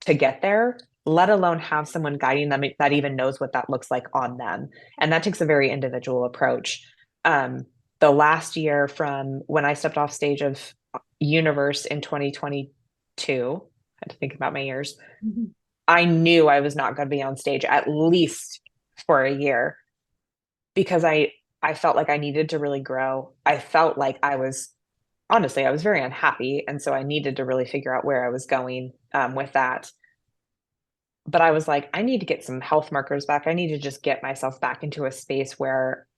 to get there, let alone have someone guiding them that even knows what that looks like on them. And that takes a very individual approach. The last year from when I stepped off stage of Universe in 2022, I had to think about my years. Mhm. I knew I was not going to be on stage at least for a year because I felt like I needed to really grow. I felt like I was very unhappy, and so I needed to really figure out where I was going with that. But I was like, I need to get some health markers back. I need to just get myself back into a space where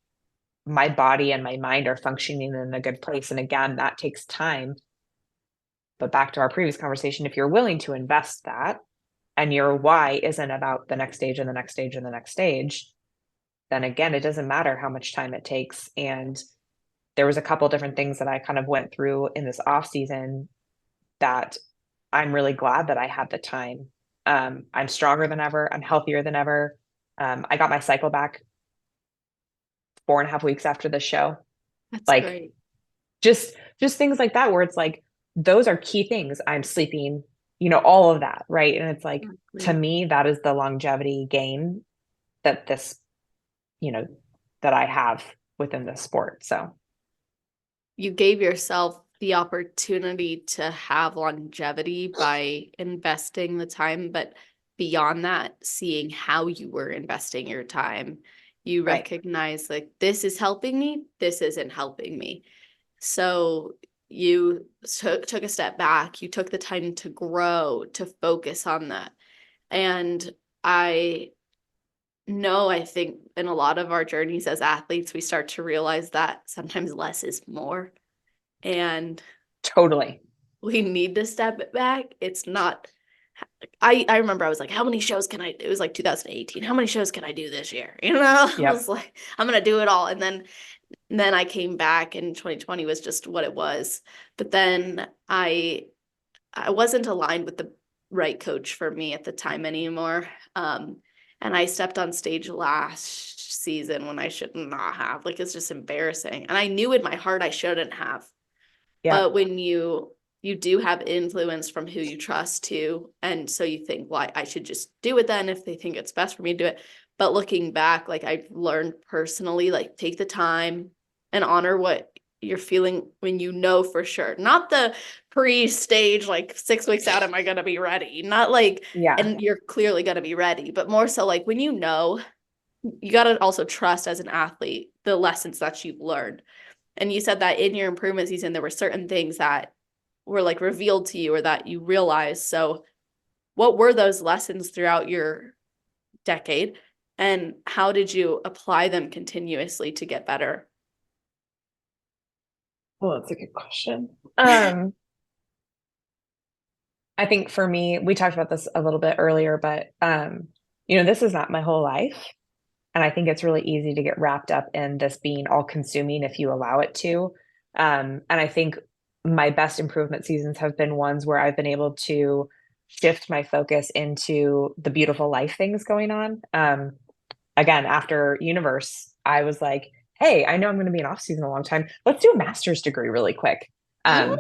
my body and my mind are functioning in a good place. And again, that takes time. But back to our previous conversation, if you're willing to invest that, and your why isn't about the next stage and the next stage and the next stage, then again, it doesn't matter how much time it takes. And there was a couple different things that I kind of went through in this off season that I'm really glad that I had the time. I'm stronger than ever. I'm healthier than ever. I got my cycle back 4.5 weeks after the show. That's Like great. just things like that, where it's like those are key things. I'm sleeping, all of that, right? And it's like to Exactly. me, that is the longevity gain that you know, that I have within the sport. So You gave yourself the opportunity to have longevity by investing the time, but beyond that, seeing how you were investing your time, you right. recognize like this is helping me, this isn't helping me. So you took a step back, you took the time to grow, to focus on that. And I know, I think in a lot of our journeys as athletes, we start to realize that sometimes less is more. And Totally. we need to step back. It's not, I remember I was like, how many shows can it was like 2018. How many shows can I do this year? I was Yep. like, I'm gonna do it all. And then And then I came back and 2020 was just what it was. But then I wasn't aligned with the right coach for me at the time anymore. And I stepped on stage last season when I should not have. Like, it's just embarrassing. And I knew in my heart I shouldn't have. Yeah. But when you do have influence from who you trust too, and so you think, well, I should just do it then if they think it's best for me to do it. But looking back, like I've learned personally, like take the time and honor what you're feeling when you know for sure. Not the pre-stage, like 6 weeks out, am I gonna be ready? Not like, Yeah. and you're clearly gonna be ready, but more so like when you know, you gotta also trust as an athlete the lessons that you've learned. And you said that in your improvement season, there were certain things that were like revealed to you or that you realized. So, what were those lessons throughout your decade? And how did you apply them continuously to get better? Well, that's a good question. I think for me, we talked about this a little bit earlier, but this is not my whole life. And I think it's really easy to get wrapped up in this being all consuming if you allow it to. And I think my best improvement seasons have been ones where I've been able to shift my focus into the beautiful life things going on. Again, after Universe, I was like, hey, I know I'm going to be in off season a long time. Let's do a master's degree really quick. Oh.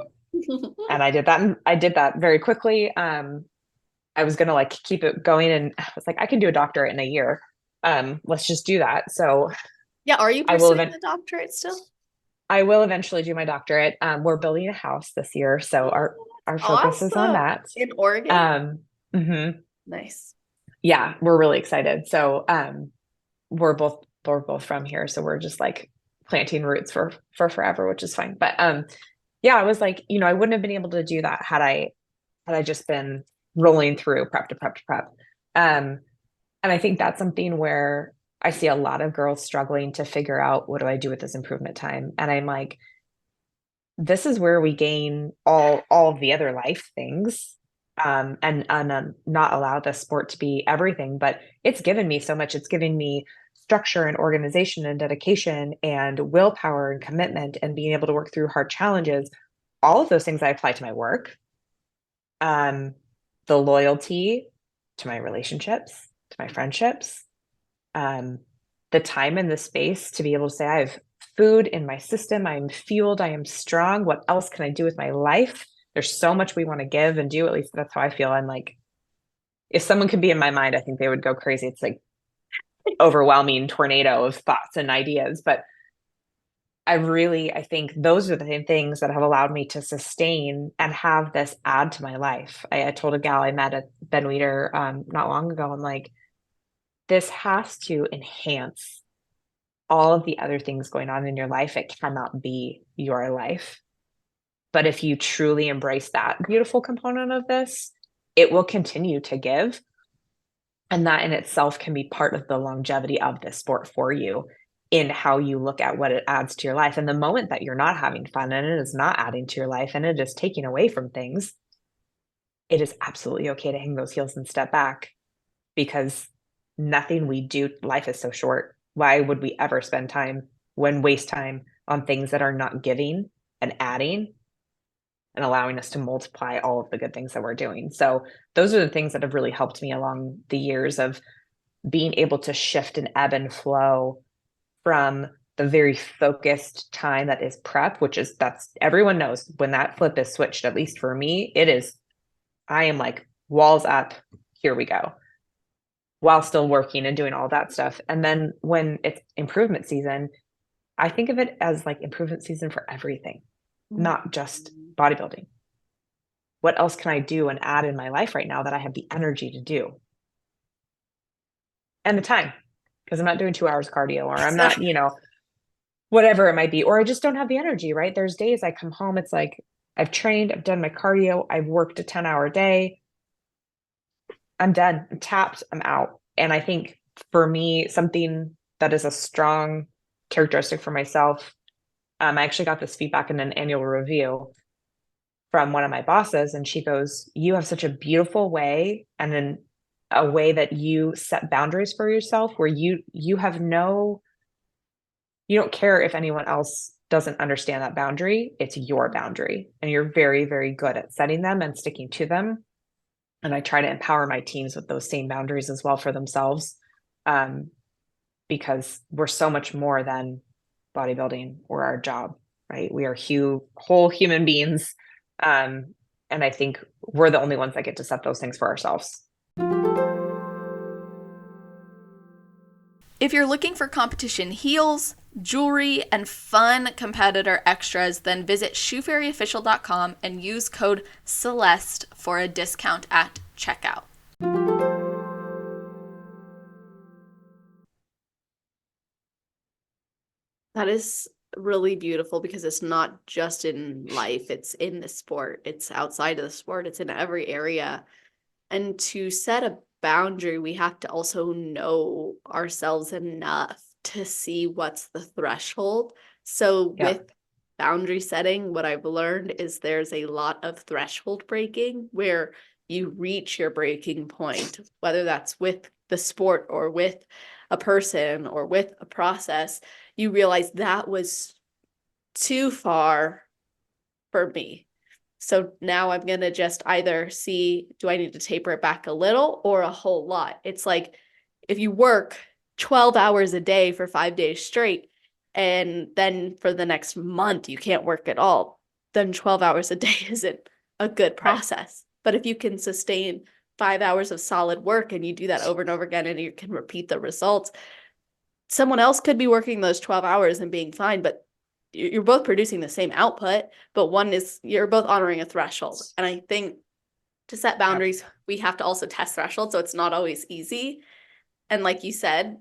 And I did that. And I did that very quickly. I was going to like keep it going, and I was like, I can do a doctorate in a year. Let's just do that. So Yeah, are you I will pursuing the doctorate still? I will eventually do my doctorate. We're building a house this year, so our Oh, our that's focus is on awesome. that. In Oregon? Um, mhm. Nice. Yeah, we're really excited. So we're both from here, so we're just like planting roots for forever, which is fine. But yeah, I was like, I wouldn't have been able to do that had I just been rolling through prep to prep to prep. Um, and I think that's something where I see a lot of girls struggling to figure out, what do I do with this improvement time? And I'm like, this is where we gain all of the other life things, and not allow the sport to be everything. But it's given me so much. It's given me structure and organization and dedication and willpower and commitment and being able to work through hard challenges. All of those things I apply to my work. um, the loyalty to my relationships, to my friendships, um, the time and the space to be able to say, I have food in my system, I'm fueled, I am strong. What else can I do with my life? There's so much we want to give and do. At least that's how I feel. I'm like, if someone could be in my mind, I think they would go crazy. It's like overwhelming tornado of thoughts and ideas. But I think those are the things that have allowed me to sustain and have this add to my life. I told a gal I met at Ben Weeder not long ago, I'm like, this has to enhance all of the other things going on in your life. It cannot be your life. But if you truly embrace that beautiful component of this, it will continue to give. And that in itself can be part of the longevity of this sport for you, in how you look at what it adds to your life. And the moment that you're not having fun and it is not adding to your life and it is taking away from things, it is absolutely okay to hang those heels and step back, because nothing we do, life is so short. Why would we ever spend time, waste time on things that are not giving and adding and allowing us to multiply all of the good things that we're doing? So those are the things that have really helped me along the years of being able to shift and ebb and flow from the very focused time that is prep, that's everyone knows when that flip is switched, at least for me, it is, I am like walls up, here we go, while still working and doing all that stuff. And then when it's improvement season, I think of it as like improvement season for everything, not just bodybuilding. What else can I do and add in my life right now that I have the energy to do? And the time, because I'm not doing 2 hours cardio, or I'm not, whatever it might be, or I just don't have the energy, right? There's days I come home, it's like I've trained, I've done my cardio, I've worked a 10-hour day. I'm done, I'm tapped, I'm out. And I think for me, something that is a strong characteristic for myself, I actually got this feedback in an annual review from one of my bosses, and she goes, you have such a beautiful way, and then a way that you set boundaries for yourself where you have no you don't care if anyone else doesn't understand that boundary. It's your boundary, and you're very, very good at setting them and sticking to them. And I try to empower my teams with those same boundaries as well for themselves, um, because we're so much more than bodybuilding or our job, right? We are whole human beings. And I think we're the only ones that get to set those things for ourselves. If you're looking for competition heels, jewelry, and fun competitor extras, then visit shoefairyofficial.com and use code Celeste for a discount at checkout. That is really beautiful because it's not just in life, it's in the sport, it's outside of the sport, it's in every area. And to set a boundary, we have to also know ourselves enough to see what's the threshold. So Yeah. with boundary setting, what I've learned is there's a lot of threshold breaking where you reach your breaking point, whether that's with the sport or with a person or with a process. You realize that was too far for me. So now I'm going to just either see, do I need to taper it back a little or a whole lot? It's like if you work 12 hours a day for 5 days straight, and then for the next month you can't work at all, then 12 hours a day isn't a good Right. process. But if you can sustain 5 hours of solid work and you do that over and over again and you can repeat the results, someone else could be working those 12 hours and being fine, but you're both producing the same output, but you're both honoring a threshold. And I think to set Yeah. boundaries, we have to also test thresholds. So it's not always easy. And like you said,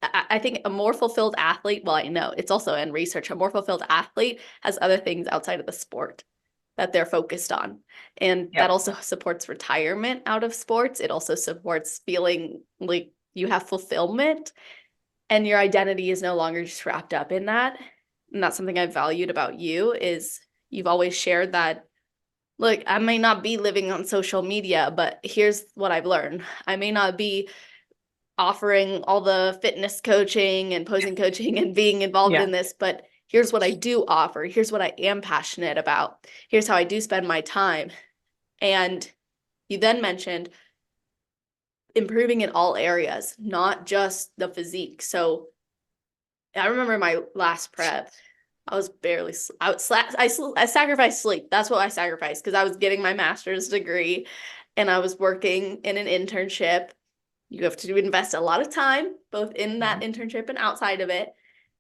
I think a more fulfilled athlete, well, I know it's also in research, a more fulfilled athlete has other things outside of the sport that they're focused on. And that Yep. also supports retirement out of sports. It also supports feeling like you have fulfillment and your identity is no longer just wrapped up in that. And that's something I've valued about you is you've always shared that, look, I may not be living on social media, but here's what I've learned. I may not be offering all the fitness coaching and posing coaching and being involved Yeah. in this, but here's what I do offer. Here's what I am passionate about. Here's how I do spend my time. And you then mentioned improving in all areas, not just the physique. So I remember my last prep. I was barely, I sacrificed sleep. That's what I sacrificed because I was getting my master's degree and I was working in an internship. You have to invest a lot of time, both in that Mhm. internship and outside of it.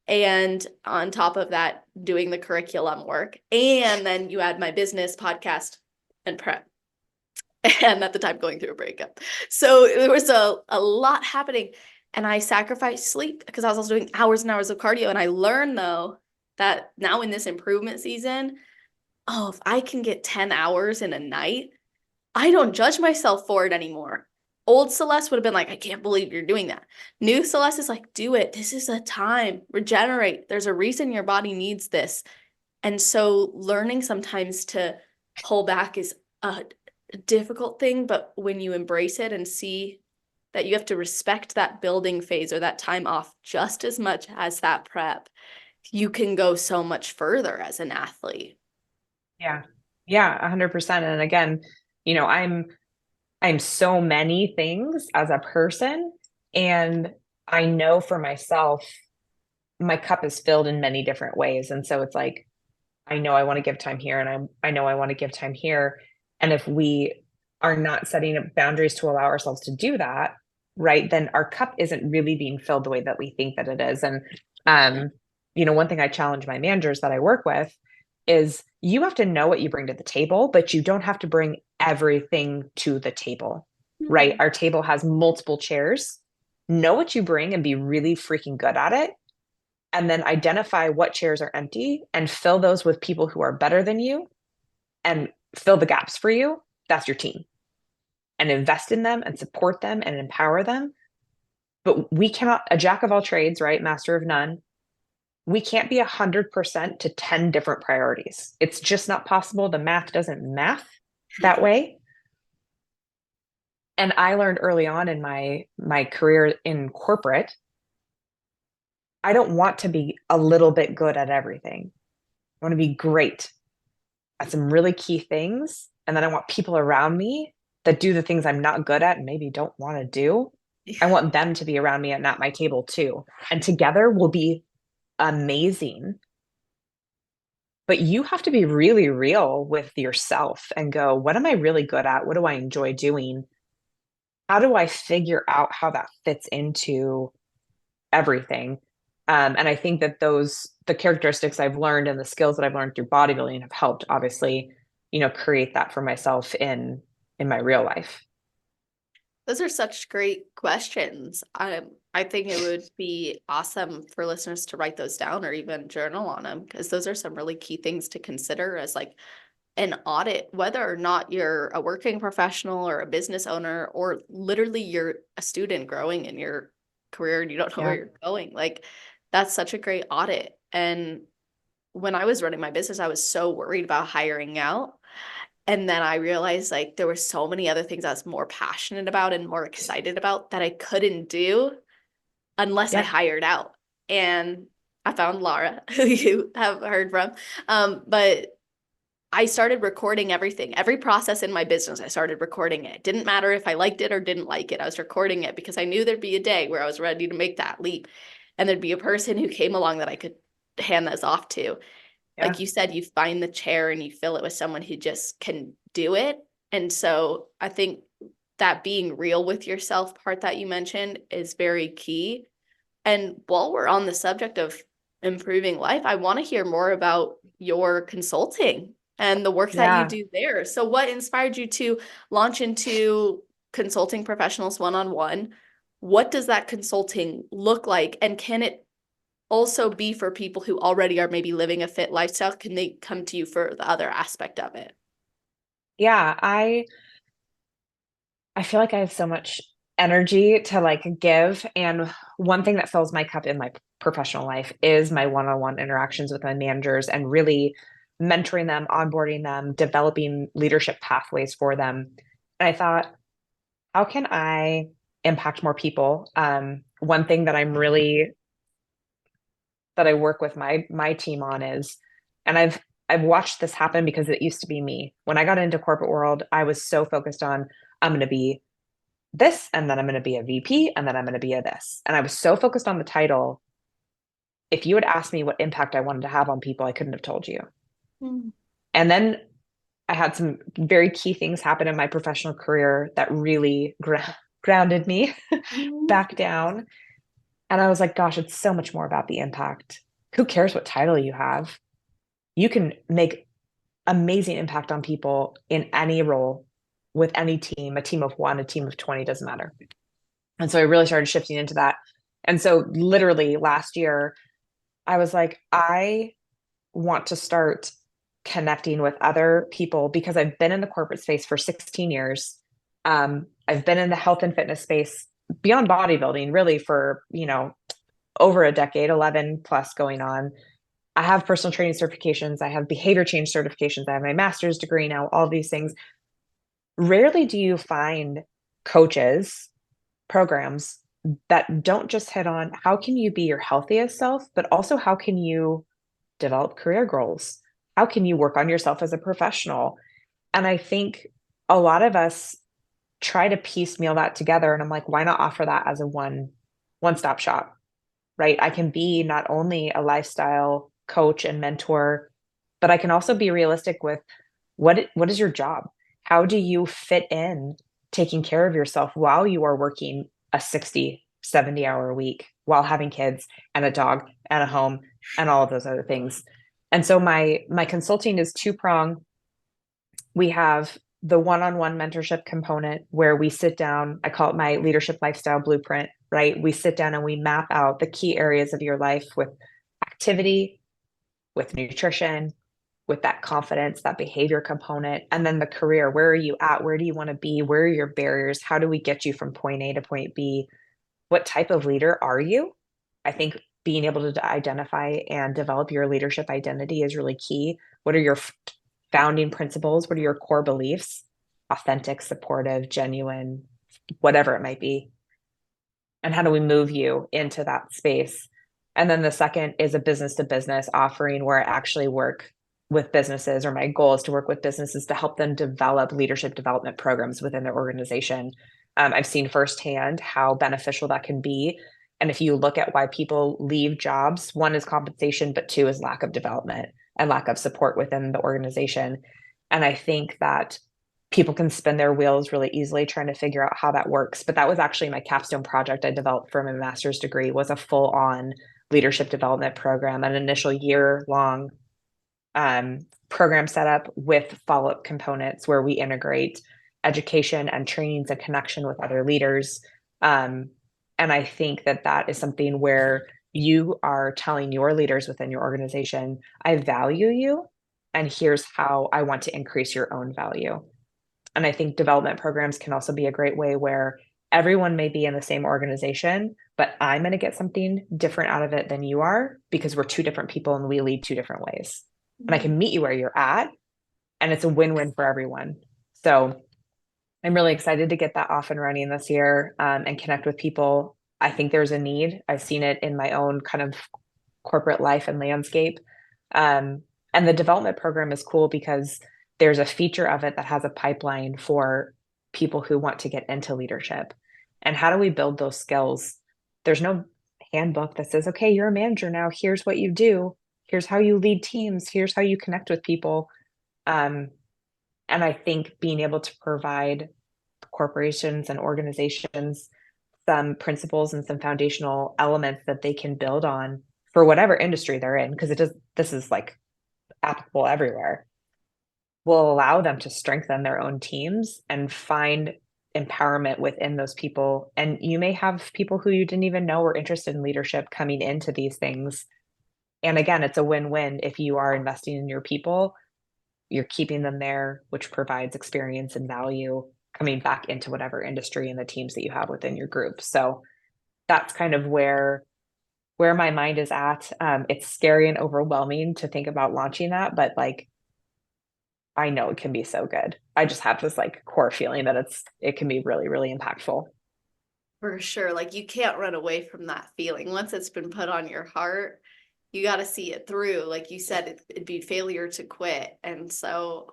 And on top of that, doing the curriculum work. And then you add my business, podcast, and prep. And at the time going through a breakup. So there was a lot happening. And I sacrificed sleep because I was also doing hours and hours of cardio. And I learned though that now in this improvement season, oh, if I can get 10 hours in a night, I don't judge myself for it anymore. Old Celeste would have been like, I can't believe you're doing that. New Celeste is like, do it. This is a time. Regenerate. There's a reason your body needs this. And so learning sometimes to pull back is a difficult thing, but when you embrace it and see that you have to respect that building phase or that time off just as much as that prep, you can go so much further as an athlete. Yeah. Yeah, 100%. And again, you know, I'm so many things as a person, and I know for myself my cup is filled in many different ways. And so it's like I know I want to give time here, and I know I want to give time here. And if we are not setting up boundaries to allow ourselves to do that, right, then our cup isn't really being filled the way that we think that it is. And um, one thing I challenge my managers that I work with is you have to know what you bring to the table, but you don't have to bring everything to the table, right? Mhm. Our table has multiple chairs. Know what you bring and be really freaking good at it, and then identify what chairs are empty and fill those with people who are better than you and fill the gaps for you. That's your team, and invest in them and support them and empower them. But we cannot, a jack of all trades, right? Master of none. We can't be 100% to 10 different priorities. It's just not possible. The math doesn't math that way. And I learned early on in my career in corporate, I don't want to be a little bit good at everything. I want to be great at some really key things. And then I want people around me that do the things I'm not good at and maybe don't want to do. I want them to be around me and at my table too. And together we'll be amazing. But you have to be really real with yourself and go, what am I really good at? What do I enjoy doing? How do I figure out how that fits into everything? And I think that the characteristics I've learned and the skills that I've learned through bodybuilding have helped, obviously, create that for myself in my real life. Those are such great questions. I think it would be awesome for listeners to write those down or even journal on them, because those are some really key things to consider as like an audit, whether or not you're a working professional or a business owner, or literally you're a student growing in your career and you don't know where Yeah. you're going. Like, that's such a great audit. And when I was running my business, I was so worried about hiring out. And then I realized like there were so many other things I was more passionate about and more excited about that I couldn't do unless I Yeah. hired out. And I found Laura, who you have heard from. But I started recording everything, every process in my business. I started recording it. Didn't matter if I liked it or didn't like it. I was recording it because I knew there'd be a day where I was ready to make that leap. And there'd be a person who came along that I could hand this off to. Like Yeah. you said, you find the chair and you fill it with someone who just can do it. And so I think that being real with yourself part that you mentioned is very key. And while we're on the subject of improving life, I want to hear more about your consulting and the work that you Yeah. do there. So what inspired you to launch into consulting professionals one-on-one? What does that consulting look like? And can it also be for people who already are maybe living a fit lifestyle? Can they come to you for the other aspect of it? Yeah. I feel like I have so much energy to like give. And one thing that fills my cup in my professional life is my one-on-one interactions with my managers and really mentoring them, onboarding them, developing leadership pathways for them. And I thought, how can I impact more people? One thing that I work with my team on is, and I've watched this happen because it used to be me. When I got into corporate world, I was so focused on I'm going to be this, and then I'm going to be a VP, and then I'm going to be a this. And I was so focused on the title. If you had asked me what impact I wanted to have on people, I couldn't have told you. Mm. And then I had some very key things happen in my professional career that really grounded me Mm. back down. And I was like, gosh, it's so much more about the impact. Who cares what title you have? You can make amazing impact on people in any role with any team, a team of one, a team of 20, doesn't matter. And so I really started shifting into that. And so literally last year, I was like, I want to start connecting with other people because I've been in the corporate space for 16 years. I've been in the health and fitness space beyond bodybuilding really for, over a decade, 11 plus going on. I have personal training certifications. I have behavior change certifications. I have my master's degree now, all these things. Rarely do you find coaches, programs that don't just hit on how can you be your healthiest self, but also how can you develop career goals? How can you work on yourself as a professional? And I think a lot of us try to piecemeal that together. And I'm like, why not offer that as a one-stop shop, right? I can be not only a lifestyle coach and mentor, but I can also be realistic with what is your job? How do you fit in taking care of yourself while you are working a 60, 70-hour week while having kids and a dog and a home and all of those other things? And so my consulting is two-prong. We have the one-on-one mentorship component where we sit down, I call it my leadership lifestyle blueprint, right? We sit down and we map out the key areas of your life with activity, with nutrition, with that confidence, that behavior component, and then the career. Where are you at? Where do you want to be? Where are your barriers? How do we get you from point A to point B? What type of leader are you? I think being able to identify and develop your leadership identity is really key. What are your founding principles? What are your core beliefs? Authentic, supportive, genuine, whatever it might be. And how do we move you into that space? And then the second is a business to business offering where I actually work with businesses, or my goal is to work with businesses to help them develop leadership development programs within their organization. I've seen firsthand how beneficial that can be. And if you look at why people leave jobs, one is compensation, but two is lack of development and lack of support within the organization. And I think that people can spin their wheels really easily trying to figure out how that works. But that was actually my capstone project I developed for my master's degree, was a full on leadership development program, an initial year long program setup with follow-up components where we integrate education and trainings and connection with other leaders. And I think that that is something where you are telling your leaders within your organization, I value you, and here's how I want to increase your own value. And I think development programs can also be a great way where everyone may be in the same organization, but I'm going to get something different out of it than you are because we're two different people and we lead two different ways. And I can meet you where you're at, and it's a win-win for everyone. So I'm really excited to get that off and running this year, and connect with people. I think there's a need. I've seen it in my own kind of corporate life and landscape. And the development program is cool because there's a feature of it that has a pipeline for people who want to get into leadership. And how do we build those skills? There's no handbook that says, okay, you're a manager now. Here's what you do. Here's how you lead teams. Here's how you connect with people. And I think being able to provide corporations and organizations some principles and some foundational elements that they can build on for whatever industry they're in, because this is like applicable everywhere, will allow them to strengthen their own teams and find empowerment within those people. And you may have people who you didn't even know were interested in leadership coming into these things. And again, it's a win-win. If you are investing in your people, you're keeping them there, which provides experience and value coming back into whatever industry and the teams that you have within your group. So that's kind of where my mind is at. It's scary and overwhelming to think about launching that, but like, I know it can be so good. I just have this like core feeling that it can be really, really impactful. For sure. Like you can't run away from that feeling. Once it's been put on your heart, you got to see it through. Like you said, it'd be failure to quit. And so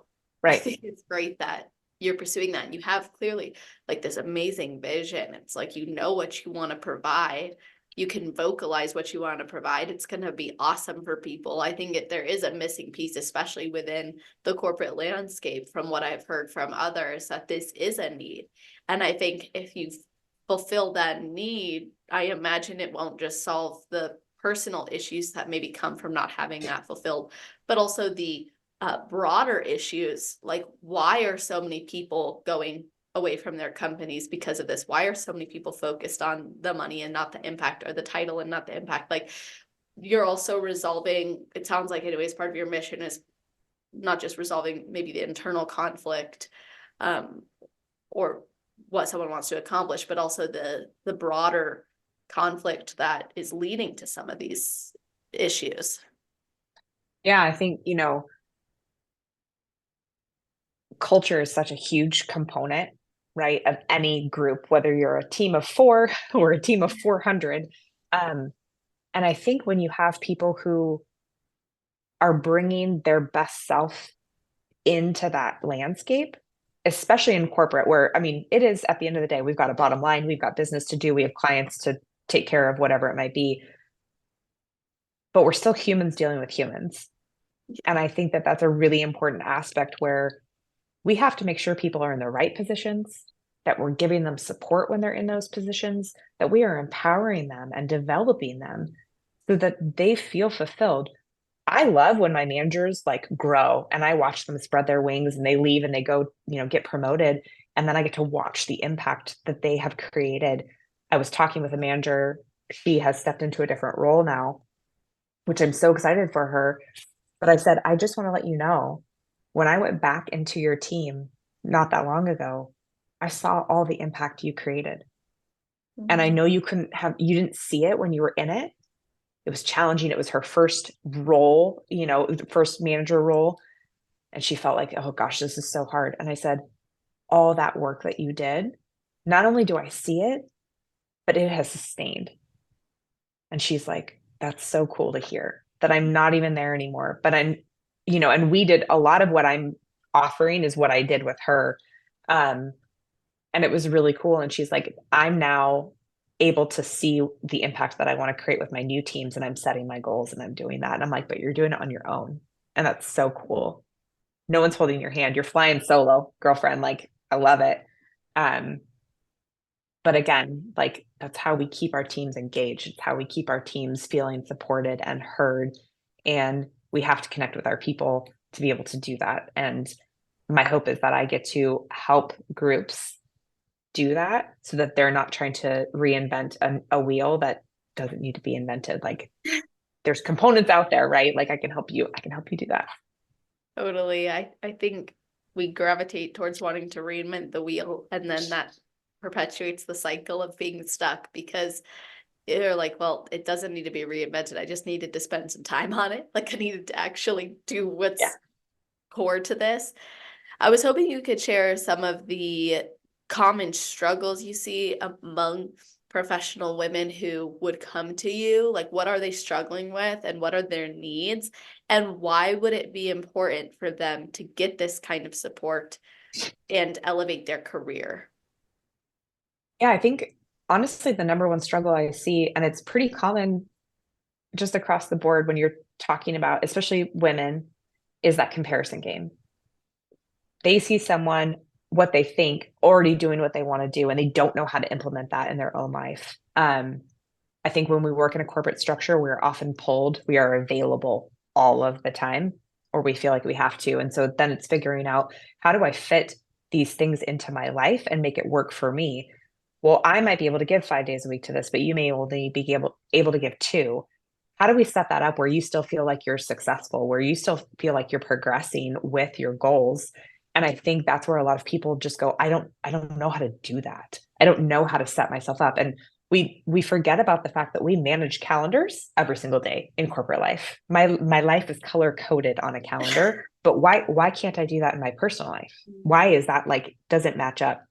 I Right. think it's great that you're pursuing that and you have clearly like this amazing vision. It's like you know what you want to provide. You can vocalize what you want to provide. It's going to be awesome for people. I think there is a missing piece, especially within the corporate landscape, from what I've heard from others, that this is a need. And I think if you fulfill that need, I imagine it won't just solve the personal issues that maybe come from not having that fulfilled, but also the broader issues, like why are so many people going away from their companies because of this? Why are so many people focused on the money and not the impact, or the title and not the impact? Like you're also resolving, it sounds like anyways, part of your mission is not just resolving maybe the internal conflict, or what someone wants to accomplish, but also the broader conflict that is leading to some of these issues. Yeah, I think, culture is such a huge component, right, of any group, whether you're a team of 4 or a team of 400. And I think when you have people who are bringing their best self into that landscape, especially in corporate, where, I mean, it is at the end of the day, we've got a bottom line, we've got business to do, we have clients to take care of, whatever it might be, but we're still humans dealing with humans. And I think that that's a really important aspect where we have to make sure people are in the right positions, that we're giving them support when they're in those positions, that we are empowering them and developing them so that they feel fulfilled. I love when my managers like grow and I watch them spread their wings and they leave and they go, get promoted. And then I get to watch the impact that they have created. I was talking with a manager. She has stepped into a different role now, which I'm so excited for her. But I said, I just want to let you know, when I went back into your team not that long ago, I saw all the impact you created. And I know you didn't see it when you were in it. It was challenging. It was her first role, the first manager role. And she felt like, oh gosh, this is so hard. And I said, all that work that you did, not only do I see it, but it has sustained. And she's like, that's so cool to hear that I'm not even there anymore. But I'm, and we did a lot of what I'm offering is what I did with her. Um, and it was really cool. And she's like, I'm now able to see the impact that I want to create with my new teams, and I'm setting my goals and I'm doing that. And I'm like, but you're doing it on your own. And that's so cool. No one's holding your hand. You're flying solo, girlfriend. Like, I love it. Um, but again, like that's how we keep our teams engaged. It's how we keep our teams feeling supported and heard. And we have to connect with our people to be able to do that. And my hope is that I get to help groups do that so that they're not trying to reinvent a wheel that doesn't need to be invented. Like there's components out there, right? Like I can help you do that. Totally. I think we gravitate towards wanting to reinvent the wheel, and then that perpetuates the cycle of being stuck because they're like, well, it doesn't need to be reinvented. I just needed to spend some time on it. Like I needed to actually do Yeah. what's core to this. I was hoping you could share some of the common struggles you see among professional women who would come to you. Like, what are they struggling with and what are their needs? And why would it be important for them to get this kind of support and elevate their career? Yeah, I think honestly, the number one struggle I see, and it's pretty common just across the board when you're talking about, especially women, is that comparison game. They see someone, what they think, already doing what they want to do, and they don't know how to implement that in their own life. I think when we work in a corporate structure, we're often pulled, we are available all of the time, or we feel like we have to. And so then it's figuring out how do I fit these things into my life and make it work for me? Well, I might be able to give 5 days a week to this, but you may only be able to give two. How do we set that up where you still feel like you're successful, where you still feel like you're progressing with your goals? And I think that's where a lot of people just go, I don't know how to do that. I don't know how to set myself up. And we forget about the fact that we manage calendars every single day in corporate life. My life is color coded on a calendar, but why can't I do that in my personal life? Why is that like doesn't match up?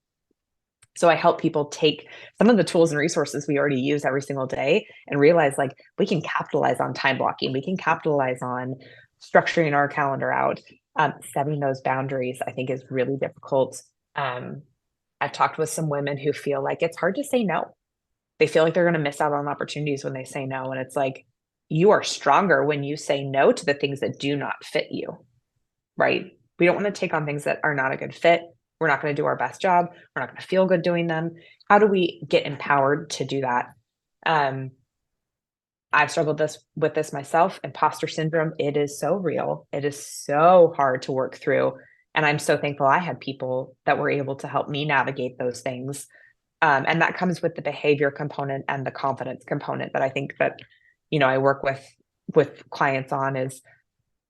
So I help people take some of the tools and resources we already use every single day and realize like we can capitalize on time blocking, we can capitalize on structuring our calendar out. Setting those boundaries, I think, is really difficult. Um, I've talked with some women who feel like it's hard to say no. They feel like they're going to miss out on opportunities when they say no. And it's like, you are stronger when you say no to the things that do not fit you, right? We don't want to take on things that are not a good fit. We're not going to do our best job. We're not going to feel good doing them. How do we get empowered to do that? Um, I've struggled with this myself. Imposter syndrome, it is so real. It is so hard to work through. And I'm so thankful I had people that were able to help me navigate those things. And that comes with the behavior component and the confidence component that I think that, I work with clients on is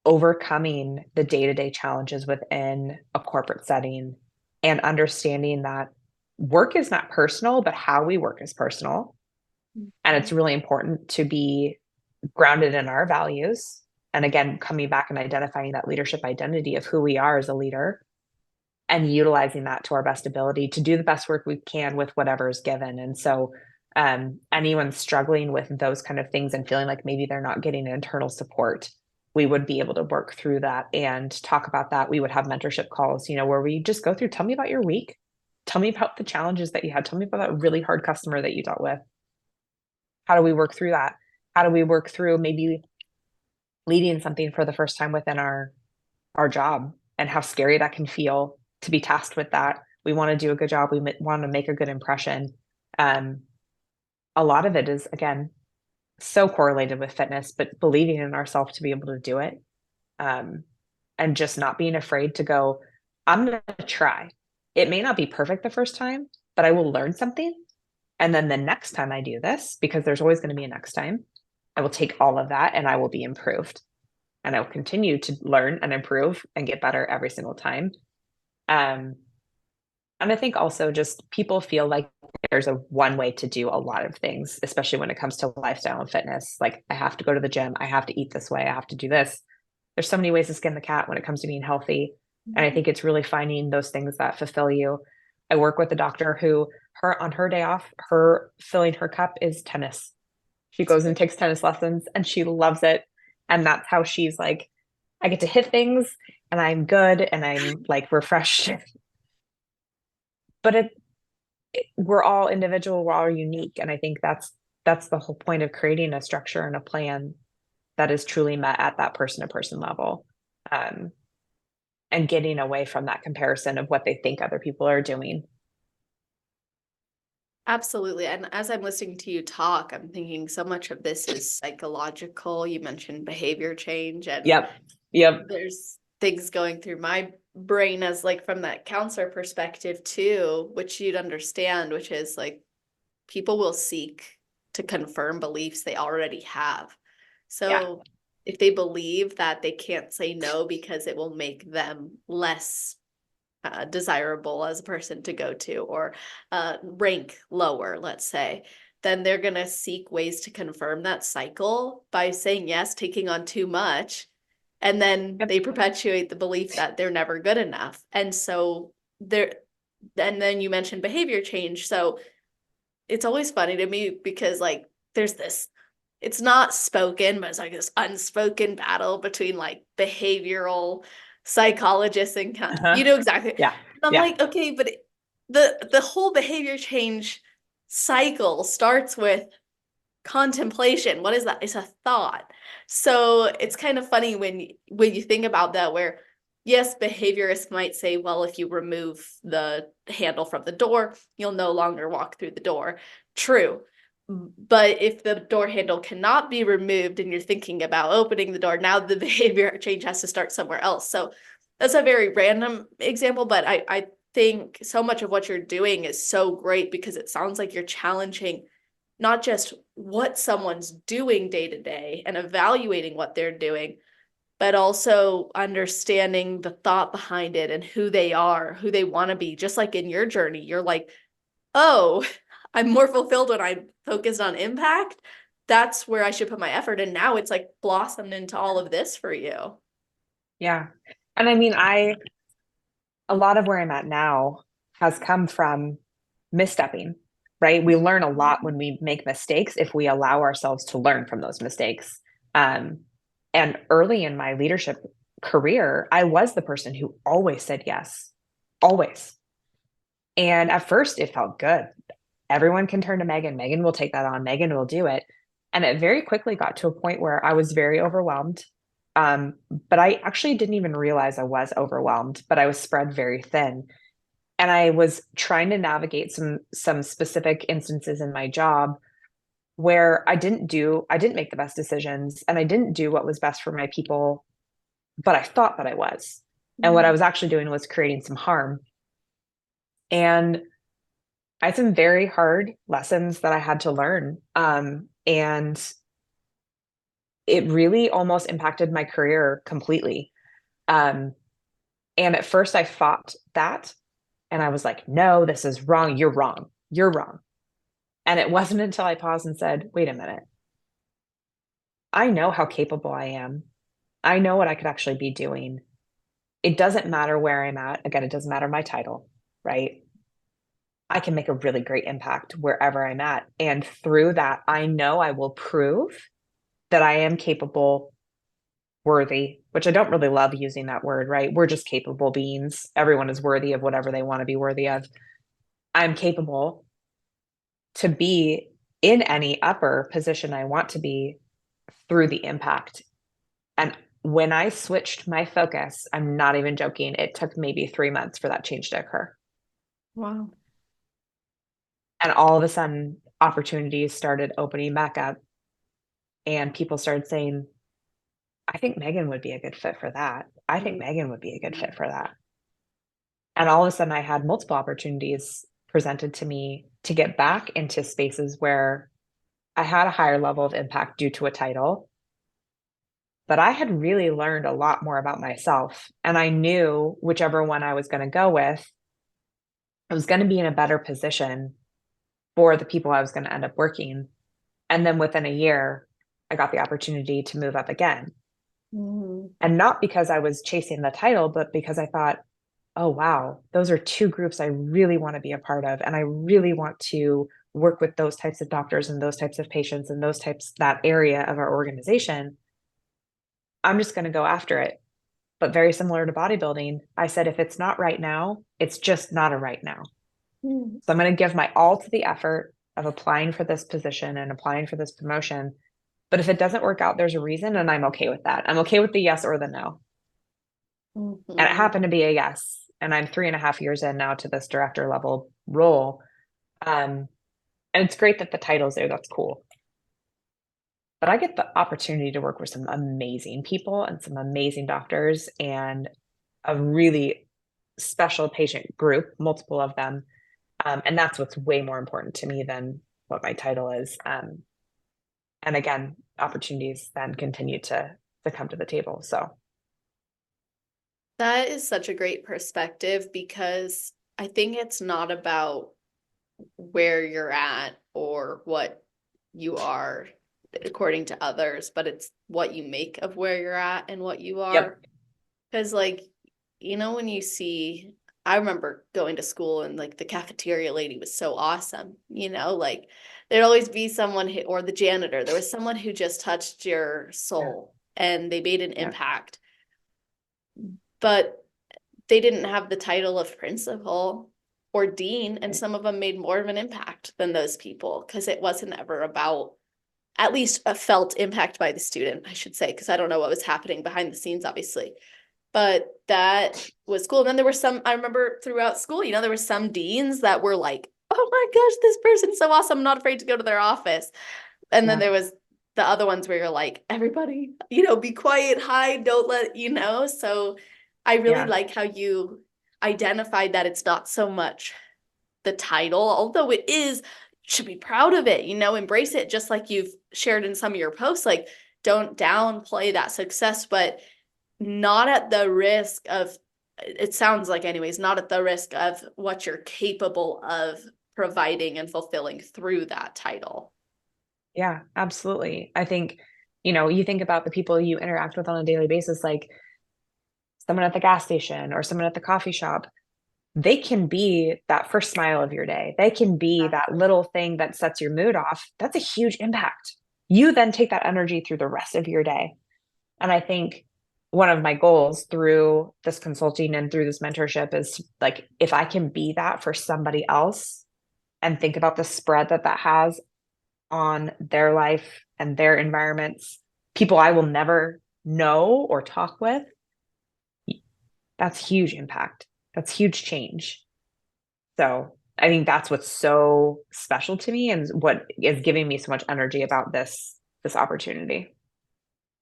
overcoming the day-to-day challenges within a corporate setting and understanding that work is not personal, but how we work is personal. And it's really important to be grounded in our values. And again, coming back and identifying that leadership identity of who we are as a leader and utilizing that to our best ability to do the best work we can with whatever is given. And so anyone struggling with those kind of things and feeling like maybe they're not getting internal support, we would be able to work through that and talk about that. We would have mentorship calls, where we just go through, tell me about your week. Tell me about the challenges that you had. Tell me about that really hard customer that you dealt with. How do we work through that? How do we work through maybe leading something for the first time within our job and how scary that can feel to be tasked with that? We want to do a good job. We want to make a good impression. Um, a lot of it is, again, so correlated with fitness, but believing in ourselves to be able to do it. Um, and just not being afraid to go, I'm going to try. It may not be perfect the first time, but I will learn something. And then the next time I do this, because there's always going to be a next time, I will take all of that and I will be improved. And I will continue to learn and improve and get better every single time. Um, and I think also just people feel like there's a one way to do a lot of things, especially when it comes to lifestyle and fitness. Like I have to go to the gym, I have to eat this way, I have to do this. There's so many ways to skin the cat when it comes to being healthy. And I think it's really finding those things that fulfill you. I work with a doctor who on her day off, her filling her cup is tennis. She goes and takes tennis lessons and she loves it. And that's how she's like, I get to hit things and I'm good and I'm like refreshed. But we're all individual, we're all unique. And I think that's the whole point of creating a structure and a plan that is truly met at that person to person level. Um, and getting away from that comparison of what they think other people are doing. Absolutely. And as I'm listening to you talk, I'm thinking so much of this is psychological. You mentioned behavior change, and Yep. Yep. there's things going through my brain as like from that counselor perspective too, which you'd understand, which is like people will seek to confirm beliefs they already have. Yeah. So if they believe that they can't say no because it will make them less desirable as a person to go to, or rank lower, let's say, then they're going to seek ways to confirm that cycle by saying yes, taking on too much, and then Yep. they perpetuate the belief that they're never good enough. And so there, and then you mentioned behavior change. So it's always funny to me because like there's this, it's not spoken, but it's like this unspoken battle between like behavioral psychologists and Uh-huh. you know exactly. And Yeah. I'm Yeah. like, okay, but the whole behavior change cycle starts with contemplation. What is that? It's a thought. So it's kind of funny when you think about that, where yes, behaviorists might say, well, if you remove the handle from the door, you'll no longer walk through the door. True. But if the door handle cannot be removed and you're thinking about opening the door, now the behavior change has to start somewhere else. So that's a very random example, but I think so much of what you're doing is so great because it sounds like you're challenging not just what someone's doing day to day and evaluating what they're doing, but also understanding the thought behind it and who they are, who they want to be. Just like in your journey, you're like, oh, I'm more fulfilled when I'm focused on impact. That's where I should put my effort. And now it's like blossomed into all of this for you. Yeah. And I mean, a lot of where I'm at now has come from misstepping, right? We learn a lot when we make mistakes if we allow ourselves to learn from those mistakes. Um, and early in my leadership career, I was the person who always said yes, always. And at first, it felt good. Everyone can turn to Megan. Megan will take that on. Megan will do it. And it very quickly got to a point where I was very overwhelmed. But I actually didn't even realize I was overwhelmed, but I was spread very thin. And I was trying to navigate some specific instances in my job where I didn't make the best decisions and I didn't do what was best for my people, but I thought that I was. And what I was actually doing was creating some harm. And I had some very hard lessons that I had to learn. And it really almost impacted my career completely. Um, and at first I fought that and I was like, no, this is wrong. You're wrong. You're wrong. And it wasn't until I paused and said, wait a minute. I know how capable I am. I know what I could actually be doing. It doesn't matter where I'm at. Again, it doesn't matter my title, right? I can make a really great impact wherever I'm at. And through that, I know I will prove that I am capable, worthy, which I don't really love using that word, right? We're just capable beings. Everyone is worthy of whatever they want to be worthy of. I'm capable to be in any upper position I want to be through the impact. And when I switched my focus, I'm not even joking, it took maybe 3 months for that change to occur. Wow. And all of a sudden, opportunities started opening back up, and people started saying, I think Megan would be a good fit for that. I think Megan would be a good fit for that. And all of a sudden, I had multiple opportunities presented to me to get back into spaces where I had a higher level of impact due to a title. But I had really learned a lot more about myself. And I knew whichever one I was going to go with, I was going to be in a better position for the people I was going to end up working. And then within a year, I got the opportunity to move up again. Mm-hmm. And not because I was chasing the title, but because I thought, oh, wow, those are two groups I really want to be a part of. And I really want to work with those types of doctors and those types of patients and that area of our organization, I'm just going to go after it. But very similar to bodybuilding, I said, if it's not right now, it's just not a right now. Mm. So I'm going to give my all to the effort of applying for this position and applying for this promotion. But if it doesn't work out, there's a reason, and I'm okay with that. I'm okay with the yes or the no. And it Mhm. happened to be a yes. And I'm 3.5 years in now to this director level role. And it's great that the title's there. That's cool. But I get the opportunity to work with some amazing people and some amazing doctors and a really special patient group, multiple of them. And that's what's way more important to me than what my title is. And again, opportunities then continue to come to the table. So That is such a great perspective because I think it's not about where you're at or what you are according to others, but it's what you make of where you're at and what you are. yep. Because, like, when you see, I remember going to school and like the cafeteria lady was so awesome, like there'd always be someone who, or the janitor, there was someone who just touched your Yeah. soul and they made an Yeah. impact, but they didn't have the title of principal or dean, and Right. some of them made more of an impact than those people because it wasn't ever about, at least a felt impact by the student, I should say, because I don't know what was happening behind the scenes, obviously. But that was cool. And then there were some, I remember throughout school, there were some deans that were like, oh my gosh, this person's so awesome. I'm not afraid to go to their office. And then Yeah. there was the other ones where you're like, everybody, be quiet, hide, don't let, So I really Yeah. like how you identified that it's not so much the title, although it is, should be proud of it, embrace it, just like you've shared in some of your posts. Like, don't downplay that success, but not at the risk of, it sounds like anyways, not at the risk of what you're capable of providing and fulfilling through that title. Yeah, absolutely. I think, you think about the people you interact with on a daily basis, like someone at the gas station or someone at the coffee shop, they can be that first smile of your day. They can be that little thing that sets your mood off. That's a huge impact. You then take that energy through the rest of your day. And I think one of my goals through this consulting and through this mentorship is like, if I can be that for somebody else and think about the spread that that has on their life and their environments, people I will never know or talk with, that's huge impact. That's huge change. So I think that's what's so special to me and what is giving me so much energy about this opportunity.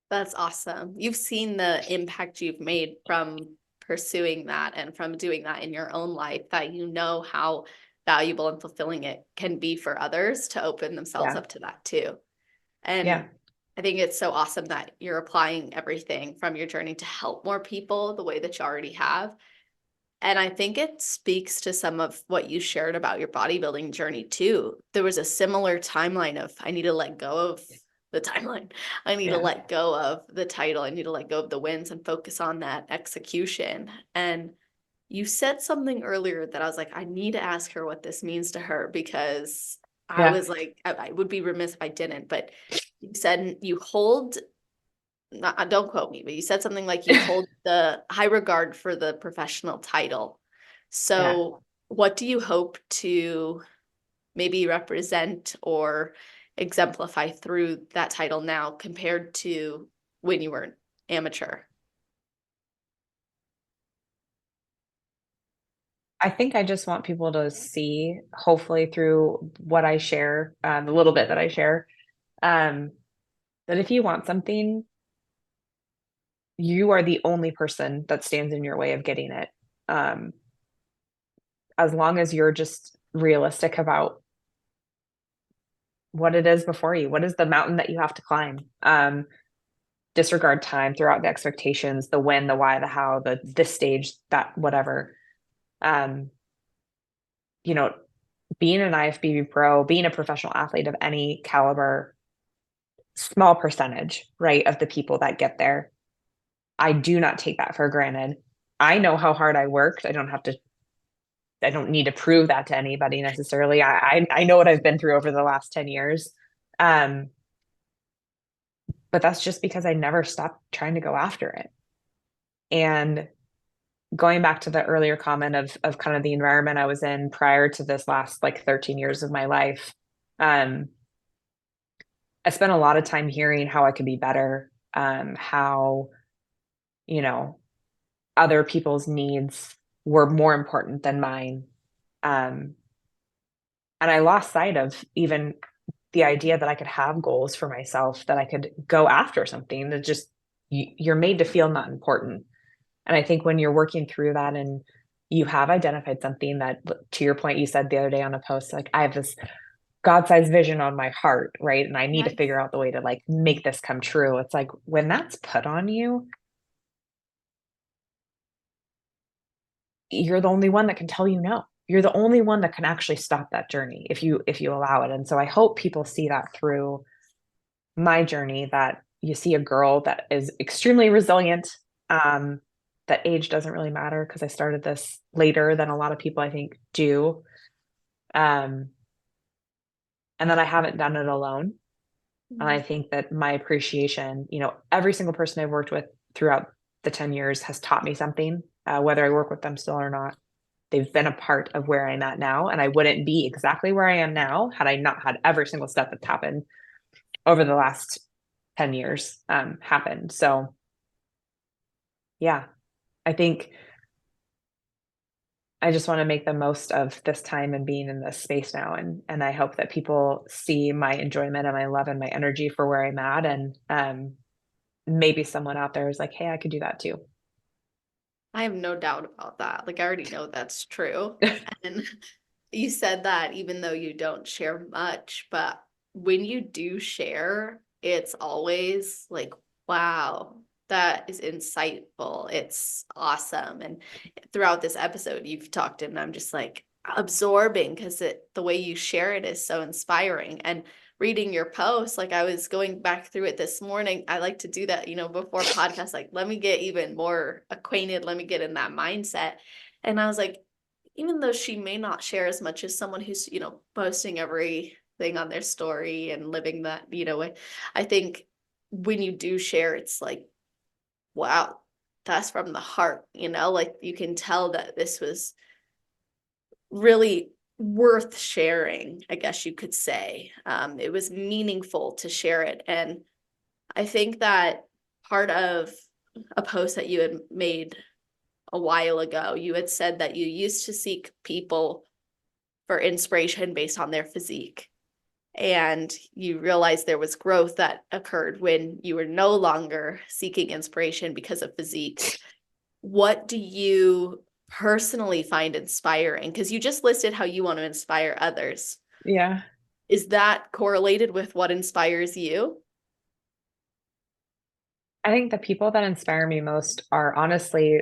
That's awesome. You've seen the impact you've made from pursuing that and from doing that in your own life, that how valuable and fulfilling it can be for others to open themselves Yeah. up to that too. And Yeah. I think it's so awesome that you're applying everything from your journey to help more people the way that you already have. And I think it speaks to some of what you shared about your bodybuilding journey too. There was a similar timeline of, I need to let go of the timeline. I need to Yeah. let go of the title. I need to let go of the wins and focus on that execution. And you said something earlier that I was like, I need to ask her what this means to her, because I Yeah. was like, I would be remiss if I didn't. But you said you hold, not, don't quote me, but you said something like you hold the high regard for the professional title. Yeah. So what do you hope to maybe represent or exemplify through that title now compared to when you were an amateur? I think I just want people to see, hopefully through what I share, the little bit that I share, um, that if you want something, you are the only person that stands in your way of getting it. Um, as long as you're just realistic about what it is before you, what is the mountain that you have to climb? Disregard time throughout the expectations, the when, the why, the how, the this stage, that whatever. Um, you know, being an IFBB pro, being a professional athlete of any caliber, small percentage, right, of the people that get there. I do not take that for granted. I know how hard I worked. I don't have to I don't need to prove that to anybody necessarily. I know what I've been through over the last 10 years. Um, but that's just because I never stopped trying to go after it. And going back to the earlier comment of kind of the environment I was in prior to this last like 13 years of my life, um, I spent a lot of time hearing how I could be better, how, you know, other people's needs were more important than mine. Um, and I lost sight of even the idea that I could have goals for myself, that I could go after something that just you're made to feel not important. And I think when you're working through that and you have identified something that, to your point, you said the other day on a post, like, I have this God-sized vision on my heart, right? And I need to Nice. figure out the way to like make this come true. It's like when that's put on you, you're the only one that can tell you no. You're the only one that can actually stop that journey if you allow it. And so I hope people see that through my journey, that you see a girl that is extremely resilient, that age doesn't really matter because I started this later than a lot of people I think do. Um, and that I haven't done it alone. And I Mhm. think that my appreciation, every single person I've worked with throughout the 10 years has taught me something, whether I work with them still or not. They've been a part of where I'm at now. And I wouldn't be exactly where I am now had I not had every single step that's happened over the last 10 years happened. So yeah, I think I just want to make the most of this time and being in this space now. And I hope that people see my enjoyment and my love and my energy for where I'm at. And maybe someone out there is like, hey, I could do that too. I have no doubt about that. Like, I already know that's true. And you said that even though you don't share much, but when you do share, it's always like, wow, that is insightful. It's awesome. And throughout this episode, you've talked and I'm just like absorbing because the way you share it is so inspiring. And reading your post, like I was going back through it this morning. I like to do that, before podcasts, like let me get even more acquainted, let me get in that mindset. And I was like, even though she may not share as much as someone who's, posting everything on their story and living that, way, I think when you do share, it's like, wow, that's from the heart, like you can tell that this was really worth sharing, I guess you could say. It was meaningful to share it. And I think that part of a post that you had made a while ago, you had said that you used to seek people for inspiration based on their physique. And you realized there was growth that occurred when you were no longer seeking inspiration because of physique. What do you personally find inspiring? Because you just listed how you want to inspire others. Yeah. Is that correlated with what inspires you? I think the people that inspire me most are honestly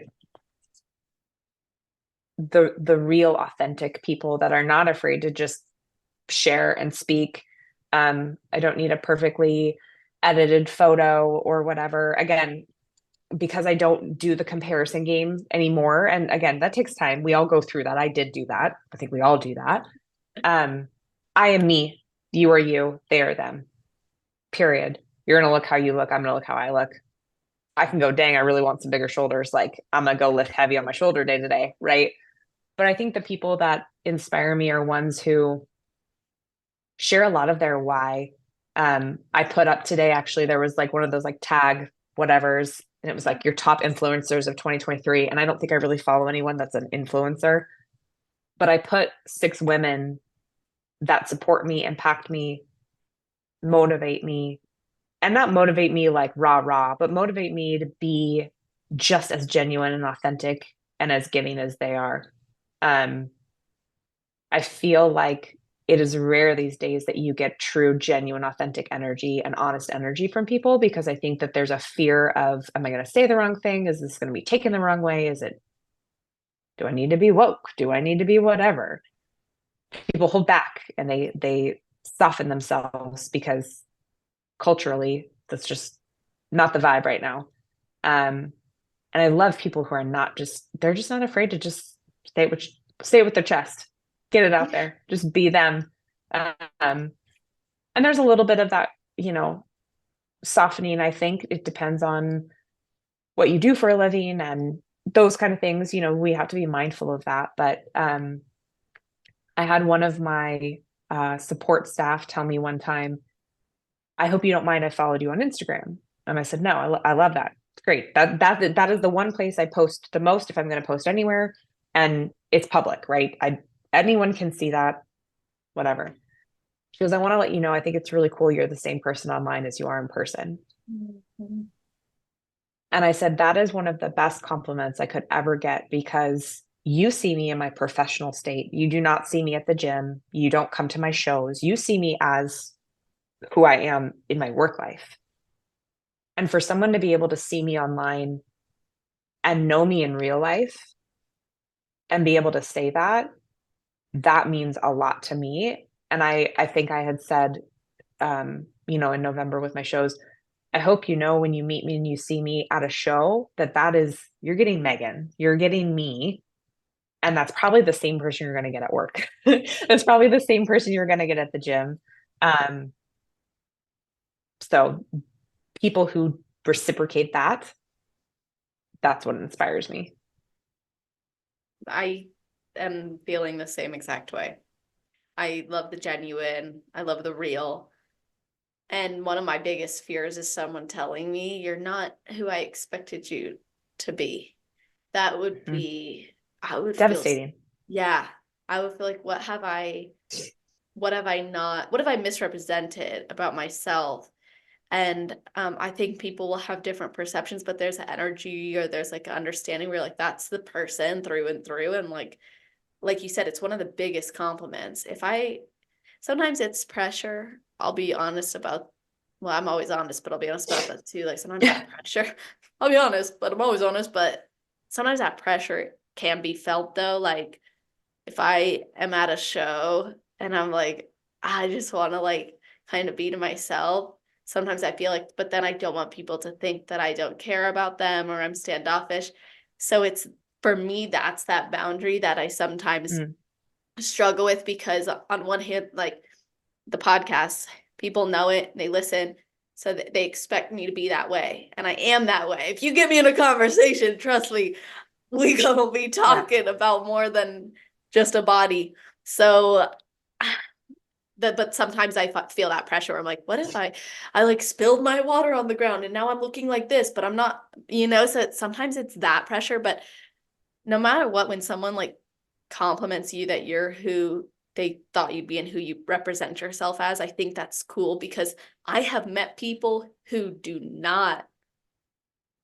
the real authentic people that are not afraid to just share and speak. I don't need a perfectly edited photo or whatever. Again, because I don't do the comparison game anymore. And again, that takes time. We all go through that. I did do that. I think we all do that. Um, I am me. You are you. They are them. Period. You're going to look how you look. I'm going to look how I look. I can go, dang, I really want some bigger shoulders. Like, I'm going to go lift heavy on my shoulder day to day. Right. But I think the people that inspire me are ones who share a lot of their why. I put up today, actually, there was like one of those like tag whatevers, and it was like your top influencers of 2023. And I don't think I really follow anyone that's an influencer, but I put 6 women that support me, impact me, motivate me, and not motivate me like rah rah, but motivate me to be just as genuine and authentic and as giving as they are. Um, I feel like it is rare these days that you get true, genuine, authentic energy and honest energy from people, because I think that there's a fear of, am I going to say the wrong thing? Is this going to be taken the wrong way? Do I need to be woke? Do I need to be whatever? People hold back and they soften themselves because culturally that's just not the vibe right now. And I love people who are not just, they're just not afraid to just say say it with their chest, get it out there, just be them. Um, and there's a little bit of that, softening. I think it depends on what you do for a living and those kind of things. We have to be mindful of that. But I had one of my support staff tell me one time, I hope you don't mind I followed you on Instagram. And I said, no, I love that. It's great. That is the one place I post the most if I'm going to post anywhere. And it's public, right? Anyone can see that, whatever. She goes, I want to let you know, I think it's really cool. You're the same person online as you are in person. Mhm. And I said, that is one of the best compliments I could ever get because you see me in my professional state. You do not see me at the gym. You don't come to my shows. You see me as who I am in my work life. And for someone to be able to see me online and know me in real life and be able to say that, that means a lot to me. And I think I had said, in November with my shows, I hope when you meet me and you see me at a show that is, you're getting Megan, you're getting me. And that's probably the same person you're going to get at work. That's probably the same person you're going to get at the gym. Um, so people who reciprocate that, that's what inspires me. I am feeling the same exact way. I love the genuine. I love the real. And one of my biggest fears is someone telling me you're not who I expected you to be. That would Mhm. be, I would feel, Devastating. yeah, I would feel like, what have I misrepresented about myself? And I think people will have different perceptions, but there's an energy or there's like an understanding where like that's the person through and through. And like you said, it's one of the biggest compliments. Sometimes it's pressure. I'll be honest about, well, I'm always honest, but I'll be honest about that too. Like sometimes that pressure, I'll be honest, but I'm always honest. But sometimes that pressure can be felt though. Like if I am at a show and I'm like, I just want to like kind of be to myself. Sometimes I feel like, but then I don't want people to think that I don't care about them or I'm standoffish. So it's for me, that's that boundary that I sometimes Mm. struggle with because on one hand, like the podcast, people know it, they listen, so they expect me to be that way. And I am that way. If you get me in a conversation, trust me, we gonna be Yeah. talking about more than just a body. So but sometimes I feel that pressure. I'm like, what if I like spilled my water on the ground and now I'm looking like this, but I'm not, so sometimes it's that pressure, but no matter what, when someone like compliments you that you're who they thought you'd be and who you represent yourself as, I think that's cool because I have met people who do not,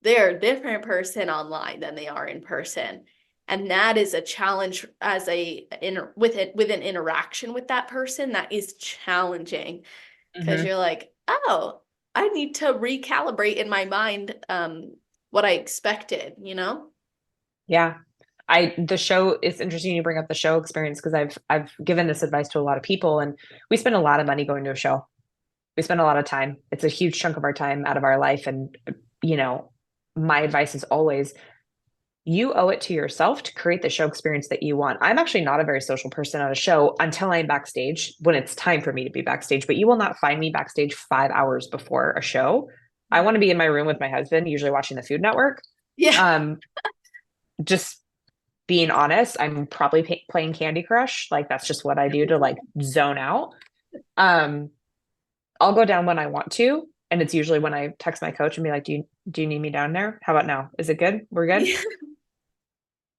they're a different person online than they are in person. And that is a challenge as with an interaction with that person that is challenging because Mm-hmm. you're like, oh, I need to recalibrate in my mind what I expected, you know? Yeah. The show, it's interesting you bring up the show experience because I've given this advice to a lot of people and we spend a lot of money going to a show. We spend a lot of time. It's a huge chunk of our time out of our life. And, you know, my advice is always you owe it to yourself to create the show experience that you want. I'm actually not a very social person at a show until I'm backstage when it's time for me to be backstage, but you will not find me backstage 5 hours before a show. I want to be in my room with my husband, usually watching the Food Network. Yeah. Um, just being honest, I'm probably playing Candy Crush. Like that's just what I do to like zone out. Um, I'll go down when I want to, and it's usually when I text my coach and be like, "Do you need me down there? How about now? Is it good? We're good." Yeah.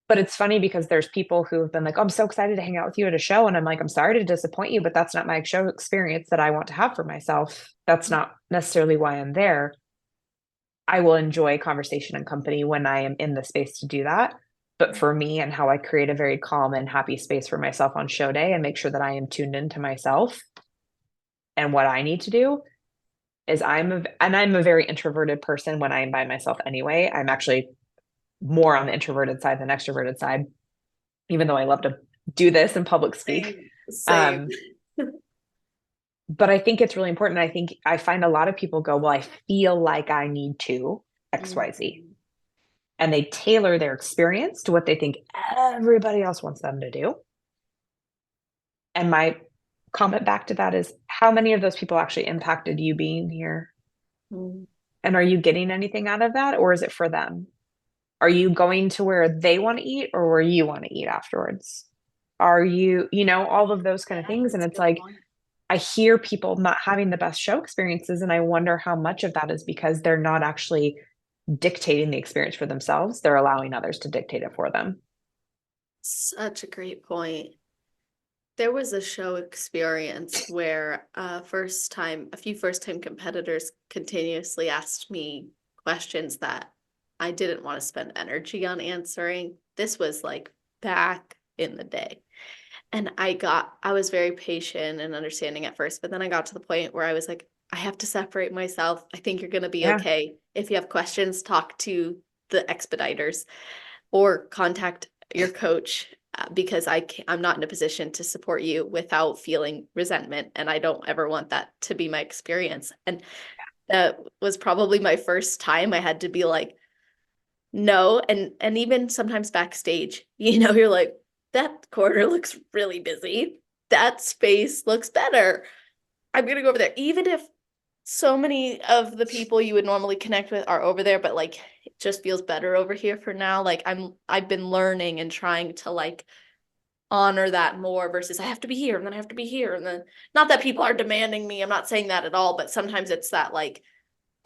But it's funny because there's people who have been like, "Oh, I'm so excited to hang out with you at a show," and I'm like, "I'm sorry to disappoint you, but that's not my show experience that I want to have for myself. That's not necessarily why I'm there. I will enjoy conversation and company when I am in the space to do that." But for me and how I create a very calm and happy space for myself on show day and make sure that I am tuned into myself and what I need to do is I'm a very introverted person when I'm by myself anyway. I'm actually more on the introverted side than extroverted side, even though I love to do this in public speak. Same, same. Um, but I think it's really important. I think I find a lot of people go, well, I feel like I need to XYZ. Mhm. and they tailor their experience to what they think everybody else wants them to do. And my comment back to that is, how many of those people actually impacted you being here? Mm. And are you getting anything out of that, or is it for them? Are you going to where they want to eat or where you want to eat afterwards? Are you, all of those kind of Yeah, things. And that's a it's good like, point. I hear people not having the best show experiences, and I wonder how much of that is because they're not actually dictating the experience for themselves. They're allowing others to dictate it for them. Such a great point. There was a show experience where a few first time competitors continuously asked me questions that I didn't want to spend energy on answering. This was like back in the day. And I was very patient and understanding at first, but then I got to the point where I was like, I have to separate myself. I think you're going to be Yeah. okay. If you have questions, talk to the expediters or contact your coach because I'm not in a position to support you without feeling resentment. And I don't ever want that to be my experience. And that was probably my first time I had to be like, no. And even sometimes backstage, you're like, that corner looks really busy. That space looks better. I'm going to go over there. Even if so many of the people you would normally connect with are over there, but like it just feels better over here for now. Like I've been learning and trying to like honor that more versus I have to be here and then I have to be here. And then not that people are demanding me. I'm not saying that at all, but sometimes it's that like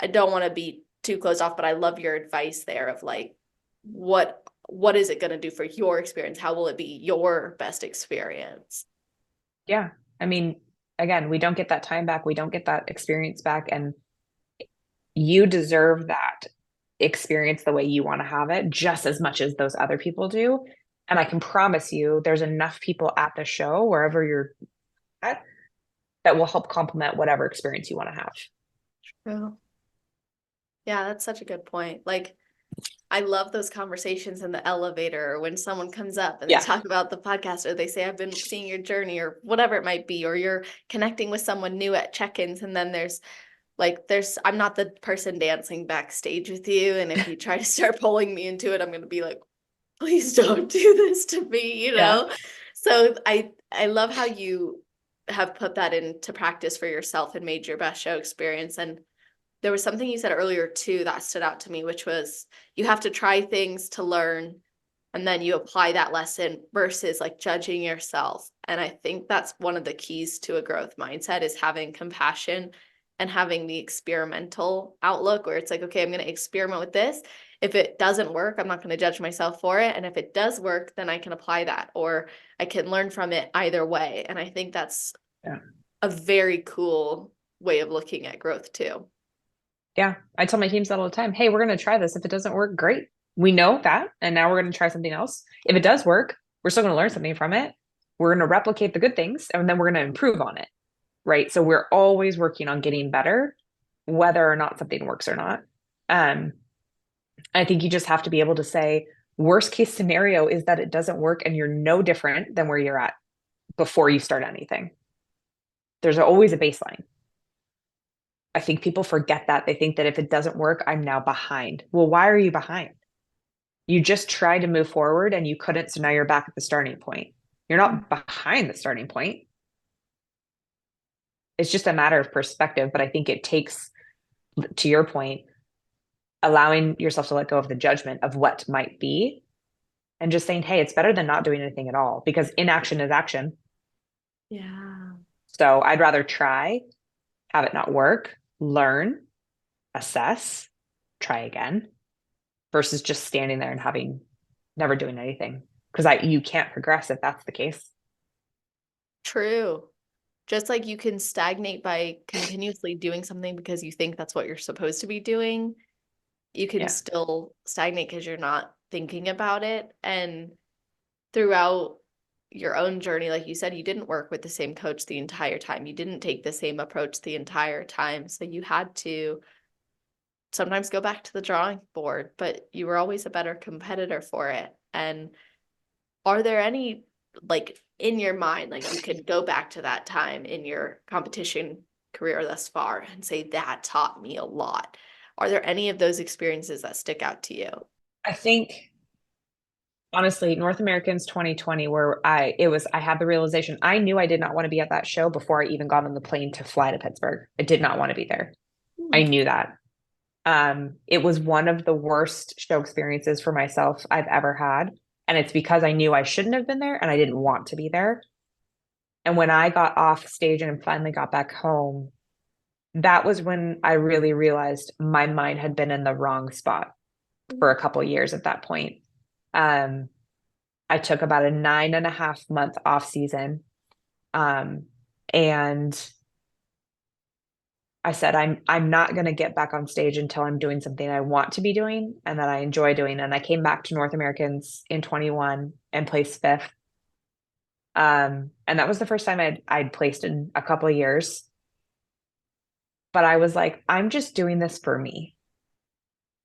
I don't want to be too closed off, but I love your advice there of like what is it going to do for your experience? How will it be your best experience? Yeah. I mean, again, we don't get that time back. We don't get that experience back. And you deserve that experience the way you want to have it just as much as those other people do. And I can promise you there's enough people at the show, wherever you're at, that will help complement whatever experience you want to have. True. Yeah, that's such a good point. Like I love those conversations in the elevator or when someone comes up and they Yeah. talk about the podcast or they say, I've been seeing your journey or whatever it might be, or you're connecting with someone new at check-ins. And then I'm not the person dancing backstage with you. And if you try to start pulling me into it, I'm going to be like, please don't do this to me. Yeah. So I love how you have put that into practice for yourself and made your best show experience. And there was something you said earlier too that stood out to me, which was you have to try things to learn and then you apply that lesson versus like judging yourself. And I think that's one of the keys to a growth mindset is having compassion and having the experimental outlook where it's like, okay, I'm going to experiment with this. If it doesn't work, I'm not going to judge myself for it. And if it does work, then I can apply that or I can learn from it either way. And I think that's Yeah. a very cool way of looking at growth too. Yeah. I tell my teams that all the time. Hey, we're going to try this. If it doesn't work, great. We know that. And now we're going to try something else. If it does work, we're still going to learn something from it. We're going to replicate the good things and then we're going to improve on it. Right. So we're always working on getting better, whether or not something works or not. I think you just have to be able to say, worst case scenario is that it doesn't work and you're no different than where you're at before you start anything. There's always a baseline. I think people forget that. They think that if it doesn't work, I'm now behind. Well, why are you behind? You just tried to move forward and you couldn't. So now you're back at the starting point. You're not behind the starting point. It's just a matter of perspective. But I think it takes, to your point, allowing yourself to let go of the judgment of what might be and just saying, hey, it's better than not doing anything at all because inaction is action. Yeah. So I'd rather try, have it not work, learn, assess, try again versus just standing there and having never doing anything because you can't progress if that's the case. True. Just like you can stagnate by continuously doing something because you think that's what you're supposed to be doing, you can Yeah. still stagnate because you're not thinking about it. And throughout your own journey, like you said, you didn't work with the same coach the entire time. You didn't take the same approach the entire time. So you had to sometimes go back to the drawing board, but you were always a better competitor for it. And are there any, like in your mind, like you could go back to that time in your competition career thus far and say that taught me a lot? Are there any of those experiences that stick out to you? I think honestly, North Americans 2020, where I had the realization I knew I did not want to be at that show before I even got on the plane to fly to Pittsburgh. I did not want to be there. Hmm. I knew that. It was one of the worst show experiences for myself I've ever had. And it's because I knew I shouldn't have been there and I didn't want to be there. And when I got off stage and finally got back home, that was when I really realized my mind had been in the wrong spot for a couple years at that point. Um, I took about a 9.5 month off season. Um, and I said, I'm not going to get back on stage until I'm doing something I want to be doing and that I enjoy doing. And I came back to North Americans in 21 and placed fifth. And that was the first time I'd placed in a couple of years. But I was like, I'm just doing this for me.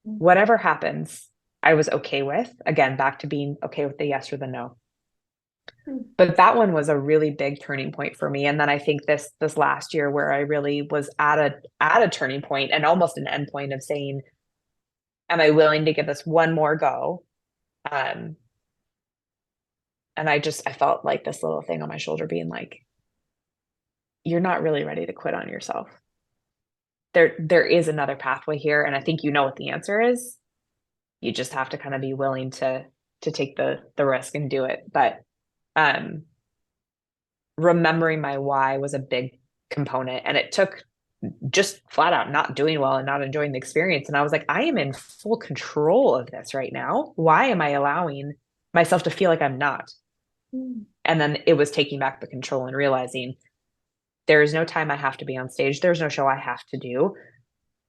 Whatever happens, I was okay with. Again, back to being okay with the yes or the no. But that one was a really big turning point for me. And then I think this last year where I really was at a turning point and almost an end point of saying, am I willing to give this one more go? Um, and I felt like this little thing on my shoulder being like, you're not really ready to quit on yourself. There is another pathway here, and I think you know what the answer is. You just have to kind of be willing to take the risk and do it. But um remembering my why was a big component, and it took just flat out not doing well and not enjoying the experience. And I was like, I am in full control of this right now. Why am I allowing myself to feel like I'm not? And then it was taking back the control and realizing there is no time I have to be on stage. There's no show I have to do.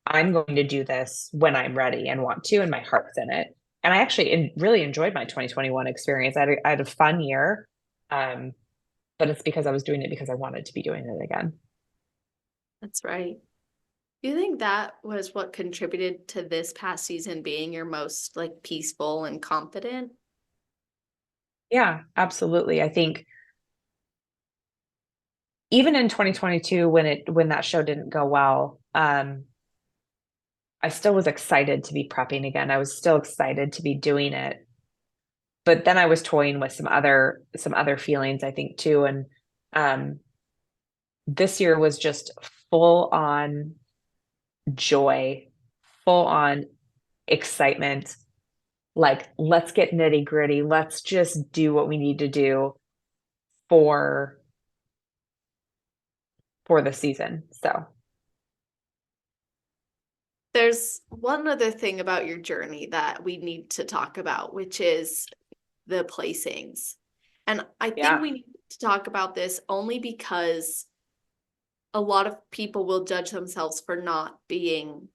I'm going to do this when I'm ready and want to, and my heart's in it. And I actually really enjoyed my 2021 experience. I had a fun year, but it's because I was doing it because I wanted to be doing it again. That's right. Do you think that was what contributed to this past season being your most like peaceful and confident? Yeah, absolutely. I think even in 2022, when that show didn't go well, I still was excited to be prepping again. I was still excited to be doing it. But then I was toying with some other feelings, I think, too. And um, this year was just full on joy, full on excitement. Like, let's get nitty gritty. Let's just do what we need to do for for the season. So, There's one other thing about your journey that we need to talk about, which is the placings. And I think yeah. we need to talk about this only because a lot of people will judge themselves for not being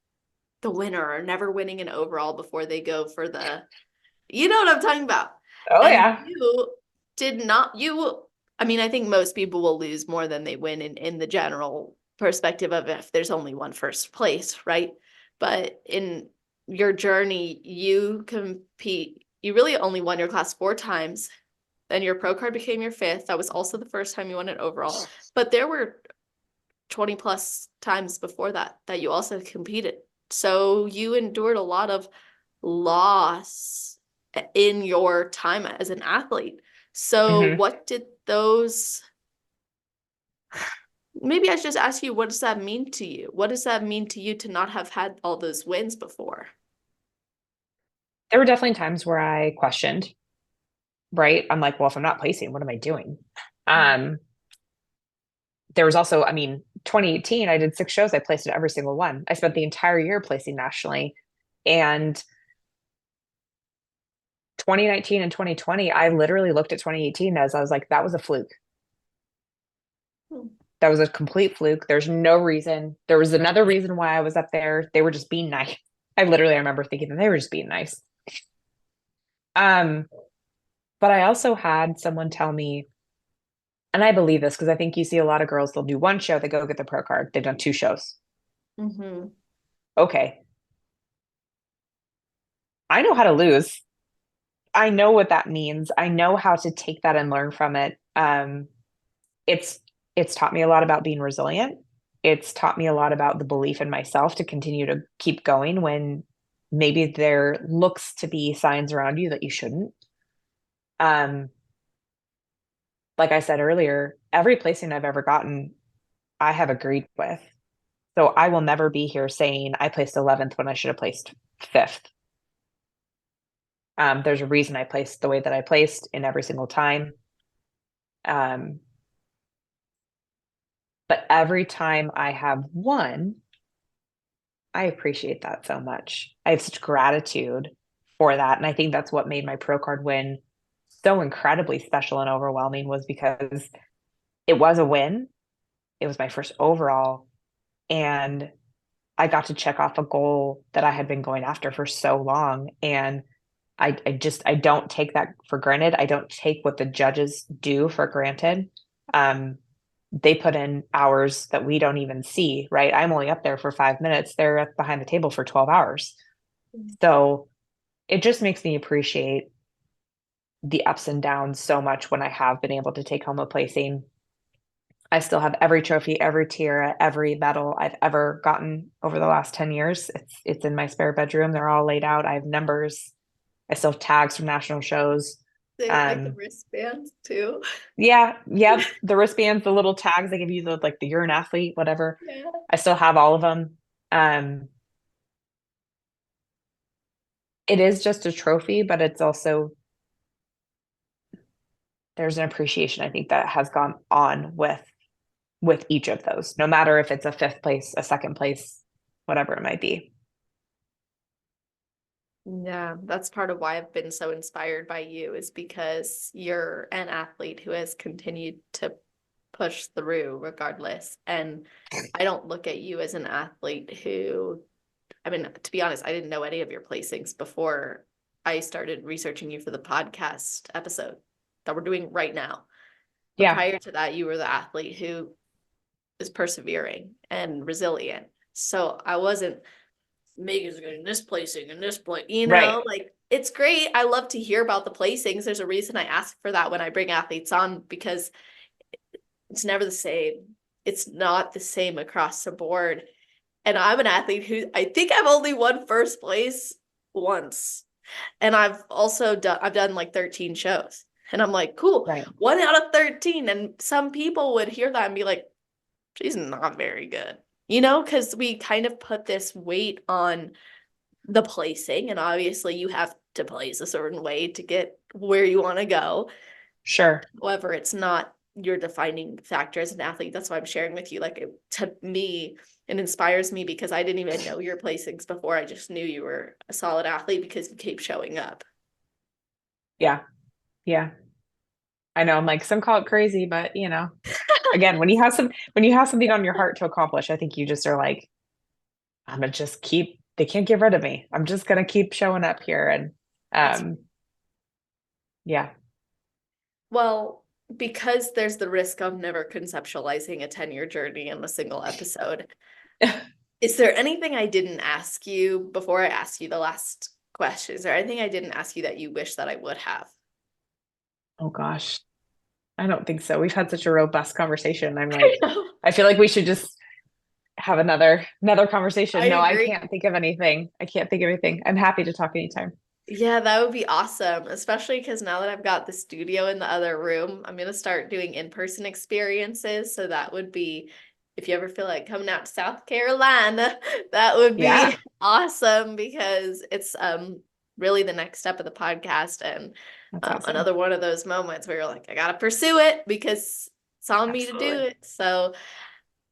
the winner or never winning an overall before they go for the, you know what I'm talking about. Oh And yeah. you did not, I mean, I think most people will lose more than they win in the general perspective of if there's only one first place, right? But in your journey, you really only won your class 4 times. Then your pro card became your fifth. That was also the first time you won it overall. But there were 20 plus times before that that you also competed. So you endured a lot of loss in your time as an athlete. So Hmm. what did those, maybe I should just ask you, what does that mean to you? What does that mean to you to not have had all those wins before? There were definitely times where I questioned, right? I'm like, well, if I'm not placing, what am I doing? Um, there was also, I mean, 2018, I did 6 shows. I placed at every single one. I spent the entire year placing nationally. And 2019 and 2020, I literally looked at 2018 as I was like, that was a fluke. Hmm. That was a complete fluke. There's no reason. There was another reason why I was up there. They were just being nice. I remember thinking that they were just being nice. Um, but I also had someone tell me, and I believe this because I think you see a lot of girls, they'll do one show, they go get the pro card. They've done 2 shows. Mm-hmm. Okay. I know how to lose. I know what that means. I know how to take that and learn from it. It's it's taught me a lot about being resilient. It's taught me a lot about the belief in myself to continue to keep going maybe there looks to be signs around you that you shouldn't. Um, like I said earlier, every placing I've ever gotten, I have agreed with. So I will never be here saying I placed 11th when I should have placed 5th. There's a reason I placed the way that I placed in every single time. Um, but every time I have won, I appreciate that so much. I have such gratitude for that. And I think that's what made my pro card win so incredibly special and overwhelming, was because it was a win. It was my first overall. And I got to check off a goal that I had been going after for so long. And I don't take that for granted. I don't take what the judges do for granted. Um, they put in hours that we don't even see, right? I'm only up there for 5 minutes. They're up behind the table for 12 hours. So it just makes me appreciate the ups and downs so much when I have been able to take home a placing. I still have every trophy, every tiara, every medal I've ever gotten over the last 10 years. It's in my spare bedroom. They're all laid out. I have numbers. I still have tags from national shows. They like the wristbands too. Yeah, yep. The wristbands, the little tags they give you, the like the you're an athlete, whatever. Yeah. I still have all of them. It is just a trophy, but it's also, there's an appreciation I think that has gone on with each of those, no matter if it's a 5th place, a 2nd place, whatever it might be. Yeah, that's part of why I've been so inspired by you, is because you're an athlete who has continued to push through regardless. And I don't look at you as an athlete who, I mean, to be honest, I didn't know any of your placings before I started researching you for the podcast episode that we're doing right now. But Yeah, prior to that, you were the athlete who is persevering and resilient. So I wasn't, Megan's getting this placing and this place, right. like it's great. I love to hear about the placings. There's a reason I ask for that when I bring athletes on, because it's never the same. It's not the same across the board. And I'm an athlete who, I think I've only won first place once. And I've done like 13 shows. And I'm like, cool, Right. 1 out of 13. And some people would hear that and be like, she's not very good, because we kind of put this weight on the placing. And obviously, you have to place a certain way to get where you want to go. Sure. However, it's not your defining factor as an athlete. That's why I'm sharing with you. Like, to me, it inspires me because I didn't even know your placings before. I just knew you were a solid athlete because you keep showing up. Yeah. Yeah. I know. I'm like, some call it crazy, but again, when you have something on your heart to accomplish, I think you just are like, I'm gonna just keep, they can't get rid of me. I'm just gonna keep showing up here. And That's yeah. Well, because there's the risk of never conceptualizing a 10-year journey in a single episode. Is there anything I didn't ask you before I ask you the last question? Is there anything I didn't ask you that you wish that I would have? Oh gosh. I don't think so. We've had such a robust conversation. I'm like, I feel like we should just have another I conversation. No, I agree. can't think of anything. I can't think of anything. I'm happy to talk anytime. Yeah, that would be awesome, especially because now that I've got the studio in the other room, I'm going to start doing in-person experiences. So that would be, if you ever feel like coming out to South Carolina, that would be Yeah, awesome, because it's really the next step of the podcast, and that's awesome. another one of those moments where you're like, I got to pursue it because it's on me to do Absolutely. it. So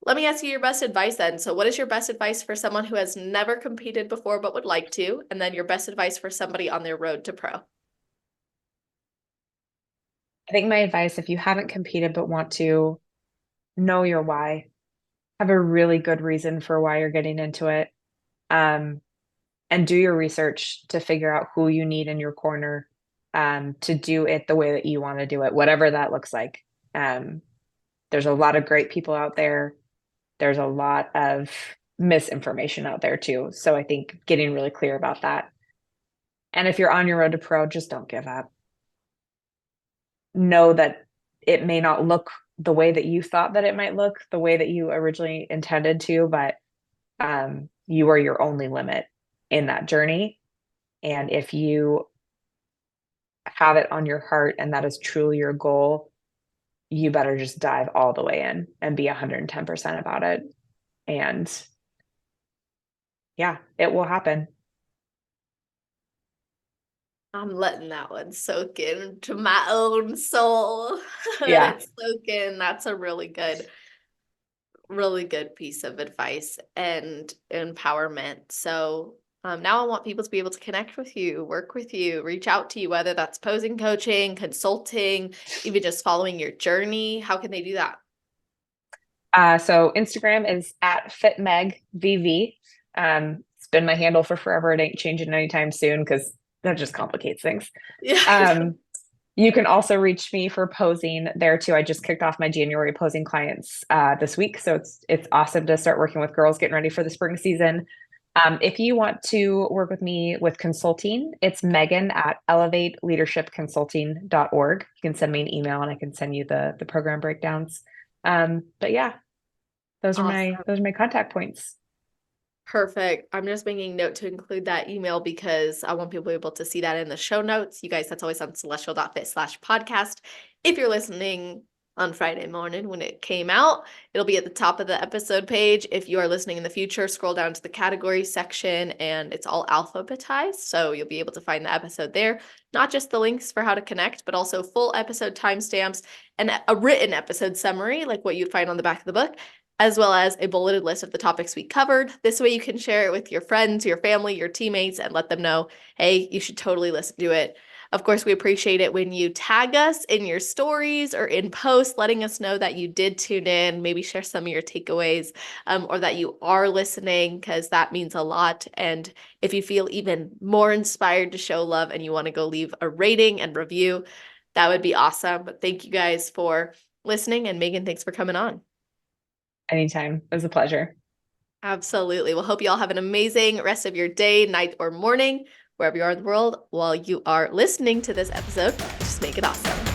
let me ask you your best advice then. So, what is your best advice for someone who has never competed before but would like to? And then your best advice for somebody on their road to pro? I think my advice, if you haven't competed but want to, know your why. Have a really good reason for why you're getting into it. Um, and do your research to figure out who you need in your corner to do it the way that you want to do it, whatever that looks like. Um, there's a lot of great people out there. There's a lot of misinformation out there too. So I think getting really clear about that. And if you're on your road to pro, just don't give up. Know that it may not look the way that you thought that it might look, the way that you originally intended to, but you are your only limit. in that journey. And if you have it on your heart and that is truly your goal, you better just dive all the way in and be 110% about it. And yeah, it will happen. I'm letting that one soak into my own soul. Let Yeah. it soak in. That's a really good piece of advice and empowerment. So now I want people to be able to connect with you, work with you, reach out to you, whether that's posing coaching, consulting, even just following your journey. How can they do that? So Instagram is at fitmegvv. It's been my handle for forever. It ain't changing anytime soon because that just complicates things. Yeah. You can also reach me for posing there too. I just kicked off my January posing clients this week, so it's awesome to start working with girls getting ready for the spring season. If you want to work with me with consulting, it's Megan at elevateleadershipconsulting.org. You can send me an email and I can send you the program breakdowns. But yeah, Awesome. those are my contact points. Perfect. I'm just making note to include that email because I want people to be able to see that in the show notes. You guys, that's always on celestial.fit/podcast. If you're listening on Friday morning when it came out, it'll be at the top of the episode page. If you are listening in the future, scroll down to the category section and it's all alphabetized. So you'll be able to find the episode there. Not just the links for how to connect, but also full episode timestamps and a written episode summary, like what you'd find on the back of the book, as well as a bulleted list of the topics we covered. This way you can share it with your friends, your family, your teammates, and let them know, hey, you should totally listen to it. Of course, we appreciate it when you tag us in your stories or in posts, letting us know that you did tune in, maybe share some of your takeaways, or that you are listening, because that means a lot. And if you feel even more inspired to show love and you want to go leave a rating and review, that would be awesome. But thank you guys for listening. And Megan, thanks for coming on. Anytime. It was a pleasure. Absolutely. Well, hope you all have an amazing rest of your day, night, or morning, wherever you are in the world while you are listening to this episode. Just make it awesome.